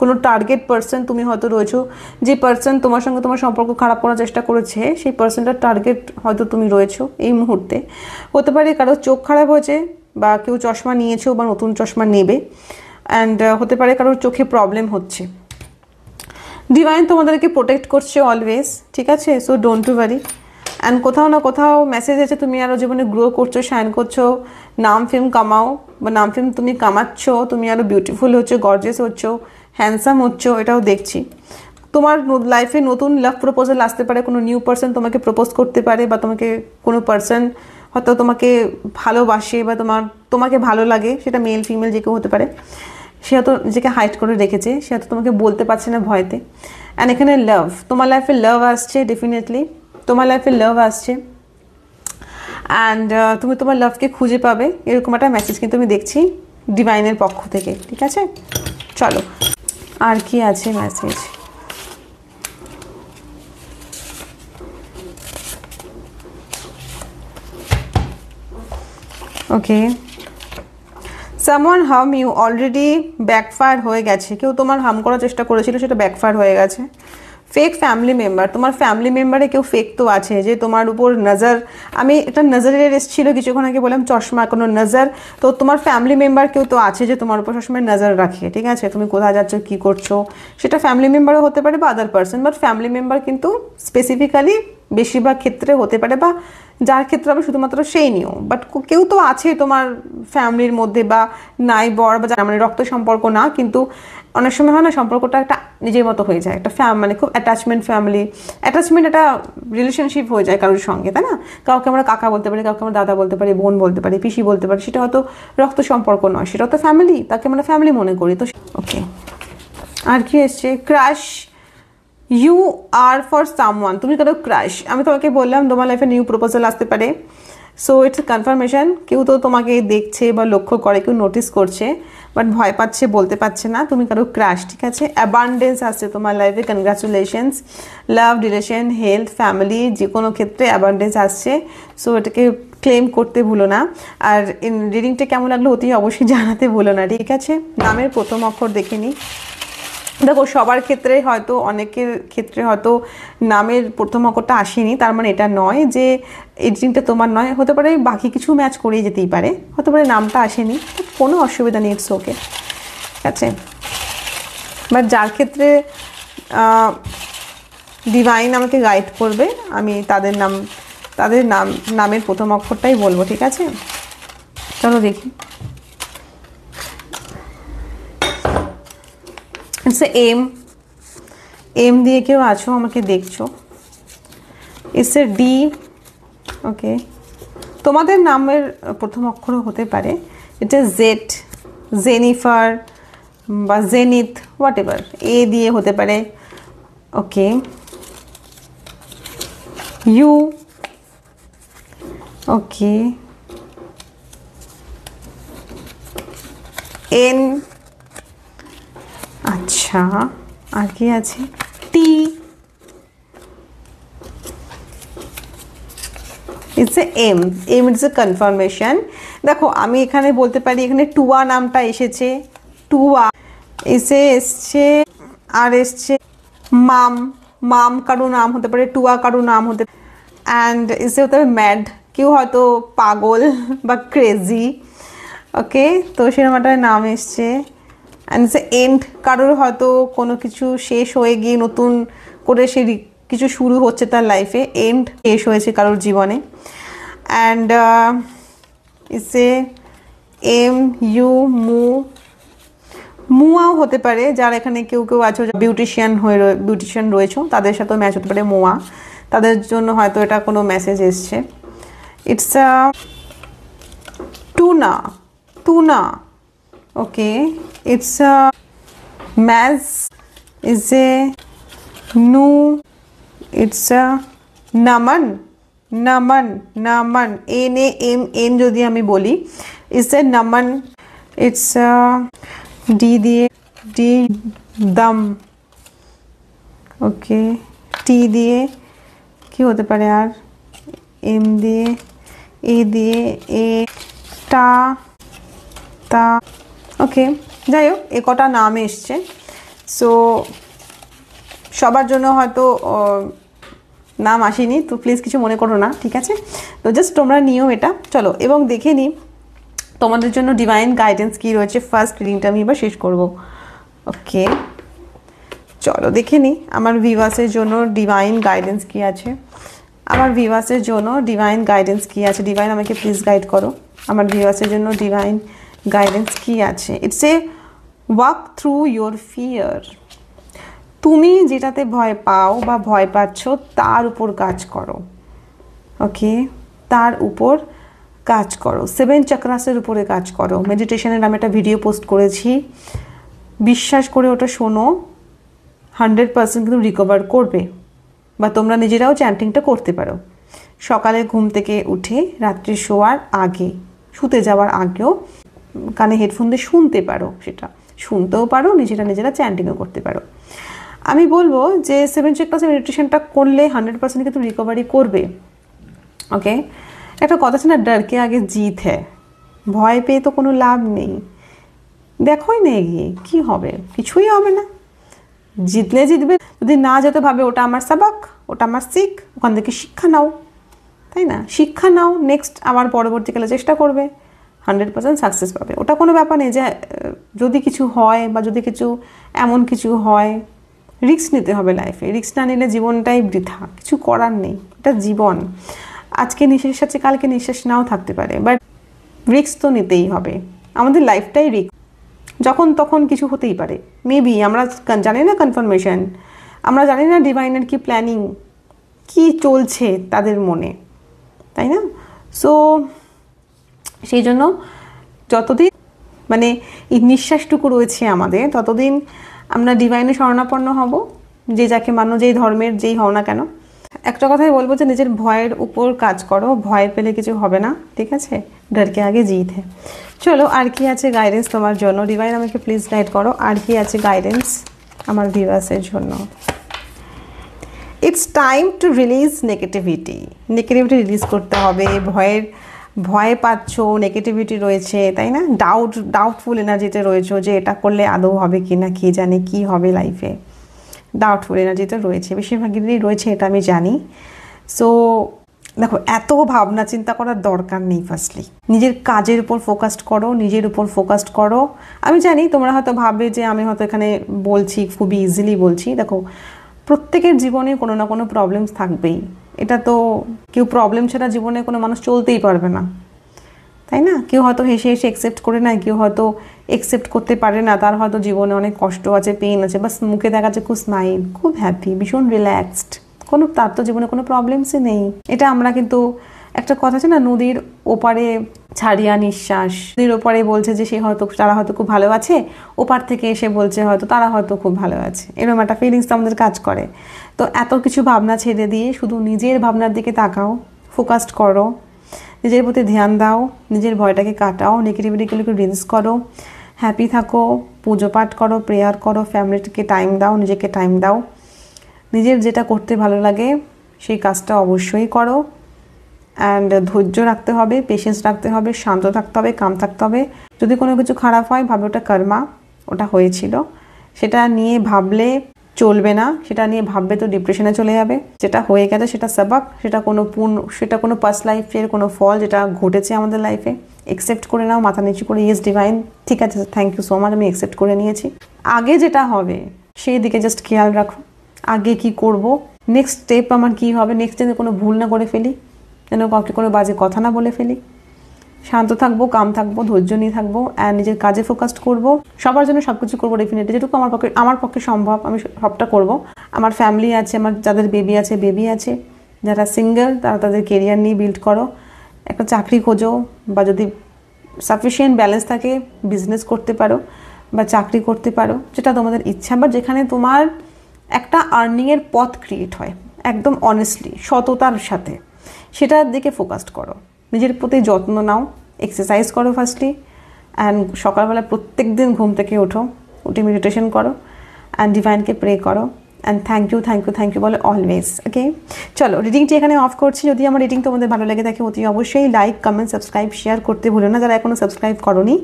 কোনো টার্গেট পার্সন তুমি হয়তো রয়েছো। যে পার্সন তোমার সঙ্গে তোমার সম্পর্ক খারাপ করার চেষ্টা করেছে সেই পার্সনটার টার্গেট হয়তো তুমি রয়েছো এই মুহূর্তে। হতে পারে কারো চোখ খারাপ হয়েছে বা কেউ চশমা নিয়েছো বা নতুন চশমা নেবে, অ্যান্ড হতে পারে কারোর চোখে প্রবলেম হচ্ছে। ডিভাইন তোমাদেরকে প্রোটেক্ট করছে অলওয়েজ, ঠিক আছে। So don't to worry. And কোথাও না কোথাও মেসেজ আছে তুমি আরও জীবনে গ্রো করছো, শাইন করছো, নাম ফেম কামাও বা নাম ফেম তুমি কামাচ্ছ, তুমি আরও বিউটিফুল হচ্ছো, গর্জিয়াস হচ্ছো, হ্যান্ডসাম হচ্ছো, এটাও দেখছি। তোমার লাইফে নতুন লাভ প্রপোজাল আসতে পারে, কোনো নিউ পার্সন তোমাকে প্রপোজ করতে পারে বা তোমাকে কোনো পার্সন হয়তো তোমাকে ভালোবাসে বা তোমাকে ভালো লাগে, সেটা মেল ফিমেল যে কেউ হতে পারে। সে হয়তো নিজেকে হাইড করে রেখেছে, সে হয়তো তোমাকে বলতে পারছে না ভয়তে। অ্যান্ড এখানে লাভ, তোমার লাইফে লাভ আসছে, ডেফিনেটলি তোমার লাইফে লাভ আসছে অ্যান্ড তুমি তোমার লাভকে খুঁজে পাবে, এরকম একটা মেসেজ কিন্তু আমি দেখছি ডিভাইনের পক্ষ থেকে, ঠিক আছে। চলো আর কি আছে message. Okay, someone harm you already backfire হয়ে গেছে, কেউ তোমার হার্ম করার চেষ্টা করেছিল, সেটা ব্যাকফায়ার হয়ে গেছে। ফেক ফ্যামিলি মেম্বার, তোমার ফ্যামিলি মেম্বারে কেউ ফেক তো আছে যে তোমার উপর নজর, আমি এটা নজরের এসেছিল কিছুক্ষণ আগে বললাম চশমা কোনো নজর, তো তোমার ফ্যামিলি মেম্বার কেউ তো আছে যে তোমার উপর সবসময় নজর রাখে, ঠিক আছে। তুমি কোথায় যাচ্ছ, কী করছো, সেটা ফ্যামিলি মেম্বারও হতে পারে বা other person, but family member কিন্তু স্পেসিফিক্যালি বেশিরভাগ ক্ষেত্রে হতে পারে, বা যার ক্ষেত্রে আমি শুধুমাত্র সেই নিও, বাট কেউ তো আছে তোমার ফ্যামিলির মধ্যে বা নাই বর বা মানে রক্ত সম্পর্ক না, কিন্তু অনেক সময় হয় না সম্পর্কটা একটা নিজের মতো হয়ে যায়, একটা মানে খুব অ্যাটাচমেন্ট, অ্যাটাচমেন্ট একটা রিলেশনশিপ হয়ে যায় কারোর সঙ্গে, তাই না। কাউকে আমরা কাকা বলতে পারি, কাউকে আমরা দাদা বলতে পারি, বোন বলতে পারি, পিসি বলতে পারি, সেটা হয়তো রক্ত সম্পর্ক নয়, সেটাও তো ফ্যামিলি, তাকে আমরা ফ্যামিলি মনে করি। তো ওকে, আর কি এসছে, crush, you are for someone, তুমি কারো ক্রাশ। আমি তোমাকে বললাম তোমার লাইফে নিউ প্রপোজাল আসতে পারে, সো ইটস কনফার্মেশন। কেউ তো তোমাকে দেখছে বা লক্ষ্য করে, কেউ নোটিস করছে, বাট ভয় পাচ্ছে, বলতে পারছে না, তুমি কারো ক্রাশ, ঠিক আছে। অ্যাবান্ডেন্স আসছে তোমার লাইফে, কনগ্রাচুলেশনস। লাভ, রিলেশন, হেলথ, ফ্যামিলি, যে কোনো ক্ষেত্রে অ্যাবান্ডেন্স আসছে, সো এটাকে ক্লেম করতে ভুলো না। আর রিডিংটা কেমন লাগলো অতি অবশ্যই জানাতে ভুলো না, ঠিক আছে। নামের প্রথম অক্ষর দেখে নিই। দেখো সবার ক্ষেত্রে হয়তো, অনেকের ক্ষেত্রে হয়তো নামের প্রথম অক্ষরটা আসেনি, তার মানে এটা নয় যে এডিটিংটা তোমার নয়, হতে পারে বাকি কিছু ম্যাচ করিয়ে যেতেই পারে, হতে পারে নামটা আসেনি, কোনো অসুবিধা নেই, ইটস ওকে, ঠিক আছে। বাট যার ক্ষেত্রে ডিভাইন আমাকে গাইড করবে, আমি তাদের নামের প্রথম অক্ষরটাই বলবো, ঠিক আছে। চলো দেখি। ইটস এম দিয়ে কেউ আছো আমাকে দেখছো, ইটস এ ডি, ওকে। তোমাদের নামের প্রথম অক্ষরও হতে পারে, এটা জেড, জেনিফার বা জেনিথ, হোয়াট এভার, এ দিয়ে হতে পারে, ওকে। You, okay. এন, আচ্ছা, আর কি আছে, T, it's a M it's a confirmation. দেখো আমি এখানে বলতে পারি, এখানে টুয়া নামটা এসেছে, টুয়া এসছে, আর এসছে মাম কারো নাম হতে পারে, টুয়া কারো নাম হতে, অ্যান্ড এসে হতে পারে ম্যাড, কেউ হয়তো পাগল বা ক্রেজি, ওকে। তো সেরকম একটা নাম এসছে। অ্যান্ড সে এন্ড, কারোর হয়তো কোনো কিছু শেষ হয়ে গিয়ে নতুন করে সে কিছু শুরু হচ্ছে তার লাইফে, এন্ড শেষ হয়েছে কারোর জীবনে। অ্যান্ড ইসে এম ইউ মুয়াও হতে পারে, যার এখানে কেউ কেউ আছো বিউটিশিয়ান রয়েছে তাদের সাথেও ম্যাচ হতে পারে মোয়া, তাদের জন্য হয়তো এটা কোনো মেসেজ এসছে। ইটস আ টুনা okay. It's a maze is a new. It's আ নামান এন যদি আমি বলি, ইটস এ নামান। ইটস ডি দিয়ে ডি দম ওকে। টি দিয়ে কি হতে পারে আর, এম দিয়ে এ দিয়ে এ টা তা ওকে। যাই হোক এ কটা নাম এসছে। সো সবার জন্য হয়তো নাম আসেনি, তো প্লিজ কিছু মনে করো না, ঠিক আছে? তো জাস্ট তোমরা নিও এটা। চলো এবং দেখে নিই তোমাদের জন্য ডিভাইন গাইডেন্স কী রয়েছে। ফার্স্ট রিডিংটা আমি এবার শেষ করব। ওকে চলো দেখে নিই আমার ভিউয়ার্সের জন্য ডিভাইন গাইডেন্স কী আছে। আমার ভিউয়ার্সের জন্য ডিভাইন গাইডেন্স কী আছে? ডিভাইন আমাকে প্লিজ গাইড করো, আমার ভিউয়ার্সের জন্য ডিভাইন গাইডেন্স কী আছে? It's a walk through your fear. তুমি যেটাতে ভয় পাও বা ভয় পাচ্ছ তার উপর কাজ করো। ওকে, তার উপর কাজ করো, 7 চক্রাসের উপরে কাজ করো। মেডিটেশনের আমি একটা ভিডিও পোস্ট করেছি, বিশ্বাস করে ওটা শোনো, 100% কিন্তু রিকভার করবে। বা তোমরা নিজেরাও চ্যান্টিংটা করতে পারো সকালে ঘুম থেকে উঠে, রাত্রি শোয়ার আগে, শুতে যাওয়ার আগেও কানে হেডফোন দিয়ে শুনতে পারো, সেটা শুনতেও পারো, নিজেরা চ্যান্টিংও করতে পারো। আমি বলবো যে 7 চক্রাসের মেডিটেশনটা করলে 100% কিন্তু রিকভারি করবে। ওকে, একটা কথা আছে না, ডরকে আগে জিত হ্যায়। ভয় পেয়ে তো কোনো লাভ নেই, দেখোই না এগিয়ে কী হবে, কিছুই হবে না। জিতবে, যদি না যেতে ভাবে ওটা আমার সাবাক, ওটা আমার শিখ, ওখান থেকে শিক্ষা নাও, তাই না? শিক্ষা নাও, নেক্সট আবার পরবর্তীকালে চেষ্টা করবে, 100% সাকসেস পাবে। ওটা কোনো ব্যাপার নেই যে যদি কিছু হয় বা যদি কিছু এমন কিছু হয়, রিস্ক নিতে হবে লাইফে। রিস্ক না নিলে জীবনটাই বৃথা, কিছু করার নেই, এটা জীবন। আজকে নিঃশ্বাস আছে, কালকে নিঃশ্বাস নাও থাকতে পারে, বাট রিস্ক তো নিতেই হবে। আমাদের লাইফটাই রিস্ক, যখন তখন কিছু হতেই পারে। মেবি আমরা জানি না কনফার্মেশন, আমরা জানি না ডিভাইনের কি প্ল্যানিং, কি চলছে তাদের মনে, তাই না? সো সেই জন্য যতদিন মানে এই নিঃশ্বাসটুকু রয়েছে আমাদের, ততদিন আমরা ডিভাইনে শরণাপন্ন হব, যে যাকে মানো, যেই ধর্মের যেই হও না কেন। একটা কথাই বলবো যে নিজের ভয়ের উপর কাজ করো, ভয় পেলে কিছু হবে না, ঠিক আছে? ডরকে আগে জিত হ্যায়। চলো আর কি আছে গাইডেন্স তোমার জন্য? ডিভাইন আমাকে প্লিজ গাইড করো, আর কি আছে গাইডেন্স আমার ভিউয়ার্সের জন্য? It's time to release negativity release করতে হবে। ভয় পাচ্ছ, নেগেটিভিটি রয়েছে, তাই না? ডাউটফুল এনার্জিতে রয়েছে যে এটা করলে আদৌ হবে কি না, কে জানে কি হবে লাইফে। ডাউটফুল এনার্জিতে রয়েছে, বেশিরভাগই রয়েছে, এটা আমি জানি। সো দেখো, এত ভাবনা চিন্তা করার দরকার নেই। ফার্স্টলি নিজের কাজের উপর ফোকাসড করো, নিজের উপর ফোকাসড করো। আমি জানি তোমরা হয়তো ভাববে যে আমি হয়তো এখানে বলছি খুবই ইজিলি বলছি। দেখো, প্রত্যেকের জীবনে কোনো না কোনো প্রবলেমস থাকবেই, এটা তো কেউ প্রবলেম ছাড়া জীবনে কোনো মানুষ চলতেই পারবে না, তাই না? কেউ হয়তো হেসে হেসে অ্যাকসেপ্ট করে নেয়, কেউ হয়তো অ্যাকসেপ্ট করতে পারে না, তার হয়তো জীবনে অনেক কষ্ট আছে, পেইন আছে, বাস মুখে দেখা যাচ্ছে খুব স্মাইল, খুব হ্যাপি, ভীষণ রিল্যাক্সড, তার তো জীবনে কোনো প্রবলেমসই নেই। এটা আমরা কিন্তু একটা কথা আছে না, নদীর ওপারে ছাড়িয়া নিঃশ্বাস, নদীর ওপারে বলছে যে তারা হয়তো খুব ভালো আছে, ওপার থেকে এসে বলছে হয়তো তারা হয়তো খুব ভালো আছে, এরকম একটা ফিলিংস তো আমাদের কাজ করে। তো এত কিছু ভাবনা ছেড়ে দিয়ে শুধু নিজের ভাবনার দিকে তাকাও, ফোকাসড করো, নিজের প্রতি ধ্যান দাও, নিজের ভয়টাকে কাটাও, নেগেটিভিটিগুলোকে রিলিজ করো, হ্যাপি থাকো, পুজো পাঠ করো, প্রেয়ার করো, ফ্যামিলিকে টাইম দাও, নিজেকে টাইম দাও, নিজের যেটা করতে ভালো লাগে সেই কাজটা অবশ্যই করো। অ্যান্ড ধৈর্য রাখতে হবে, পেশেন্স রাখতে হবে, শান্ত থাকতে হবে, কাম থাকতে হবে। যদি কোনো কিছু খারাপ হয় ভাবে ওটা কর্মা, ওটা হয়েছিল, সেটা নিয়ে ভাবলে চলবে না, সেটা নিয়ে ভাববে তো ডিপ্রেশনে চলে যাবে। যেটা হয়ে গেছে সেটা সবাক, সেটা কোনো পাস্ট লাইফের কোনো ফল, যেটা ঘটেছে আমাদের লাইফে, অ্যাকসেপ্ট করে নাও মাথা নিচু করে। ইয়েস ডিভাইন, ঠিক আছে, থ্যাংক ইউ সো মাচ, আমি অ্যাকসেপ্ট করে নিয়েছি। আগে যেটা হবে সেই দিকে জাস্ট খেয়াল রাখো, আগে কি করব, নেক্সট স্টেপ আমার কি হবে, নেক্সট যেন কোনো ভুল না করে ফেলি, যেন কাউকে কোনো বাজে কথা না বলে ফেলি, শান্ত থাকবো, কাম থাকবো, ধৈর্য নিয়ে থাকবো অ্যান্ড নিজের কাজে ফোকাসড করবো। সবার জন্য সব কিছু করবো ডেফিনেটলি, যেটুকু আমার পক্ষে সম্ভব আমি সবটা করব। আমার ফ্যামিলি আছে, আমার যাদের বেবি আছে, যারা সিঙ্গেল তারা তাদের কেরিয়ার নিয়ে বিল্ড করো, একটা চাকরি খোঁজো, বা যদি সাফিসিয়েন্ট ব্যালেন্স থাকে বিজনেস করতে পারো বা চাকরি করতে পারো, যেটা তোমাদের ইচ্ছা, বা যেখানে তোমার একটা আর্নিংয়ের পথ ক্রিয়েট হয় একদম অনেস্টলি, সততার সাথে, সেটার দিকে ফোকাসড করো। নিজের প্রতি যত্ন নাও, এক্সারসাইজ করো ফার্স্টলি, অ্যান্ড সকালবেলা প্রত্যেক দিন ঘুম থেকে উঠে মেডিটেশন করো অ্যান্ড ডিভাইনকে প্রে করো অ্যান্ড থ্যাংক ইউ বলো অলওয়েজ। ওকে, চলো রিডিংটি এখানে অফ করছি। যদি আমার রিডিং তোমাদের ভালো লেগে থাকে অতি অবশ্যই লাইক, কমেন্ট, সাবস্ক্রাইব, শেয়ার করতে ভুলো না। যারা এখনও সাবস্ক্রাইব করোনি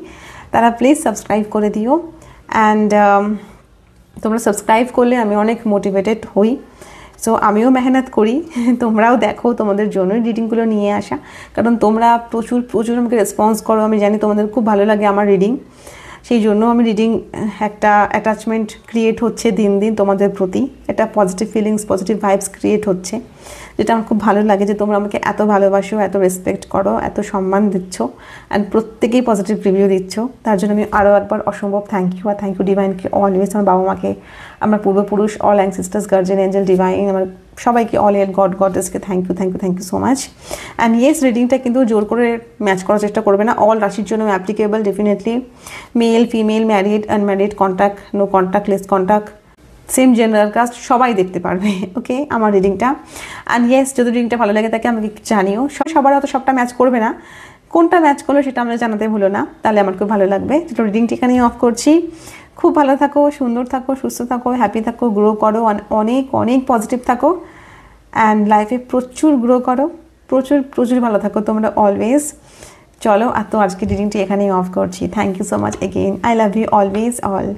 তারা প্লিজ সাবস্ক্রাইব করে দিও। অ্যান্ড তোমরা সাবস্ক্রাইব করলে আমি অনেক মোটিভেটেড হই, সো আমিও মেহনত করি, তোমরাও দেখো, তোমাদের জন্যই রিডিংগুলো নিয়ে আসা, কারণ তোমরা প্রচুর আমাকে রেসপন্স করো। আমি জানি তোমাদের খুব ভালো লাগে আমার রিডিং, সেই জন্য আমি রিডিং একটা অ্যাটাচমেন্ট ক্রিয়েট হচ্ছে দিন দিন তোমাদের প্রতি, একটা positive feelings, positive vibes create হচ্ছে, যেটা আমার খুব ভালো লাগে যে তোমরা আমাকে এত ভালোবাসো, এত রেসপেক্ট করো, এত সম্মান দিচ্ছ অ্যান্ড প্রত্যেকেই পজিটিভ রিভিউ দিচ্ছ। তার জন্য আমি আরও একবার অসম্ভব থ্যাংক ইউ ডিভাইনকে অলওয়েজ, আমার বাবা মাকে, আমার পূর্বপুরুষ, all ancestors, guardian angel, divine, আমার সবাইকে, অল এর গডেসকে thank you so much. And yes, রিডিংটা কিন্তু জোর করে ম্যাচ করার চেষ্টা করবে না, অল রাশির জন্য applicable definitely, male, female, married, unmarried, contact, no contact, less contact, same general caste, সবাই দেখতে পারবে। ওকে, আমার রিডিংটা। অ্যান্ড ইয়েস, যদি রিডিংটা ভালো লাগে থাকে আমাকে জানিও। সবার হয়তো সবটা ম্যাচ করবে না, কোনটা ম্যাচ করলো সেটা আমরা জানাতে ভুলো না, তাহলে আমার খুব ভালো লাগবে। তো রিডিংটি এখানেই অফ করছি। খুব ভালো থাকো, সুন্দর থাকো, সুস্থ থাকো, হ্যাপি থাকো, গ্রো করো, অনেক পজিটিভ থাকো অ্যান্ড লাইফে প্রচুর গ্রো করো, প্রচুর ভালো থাকো তোমরা অলওয়েজ। চলো, আর তো আজকে রিডিংটি এখানেই অফ করছি। Thank you so much again, I love you always all.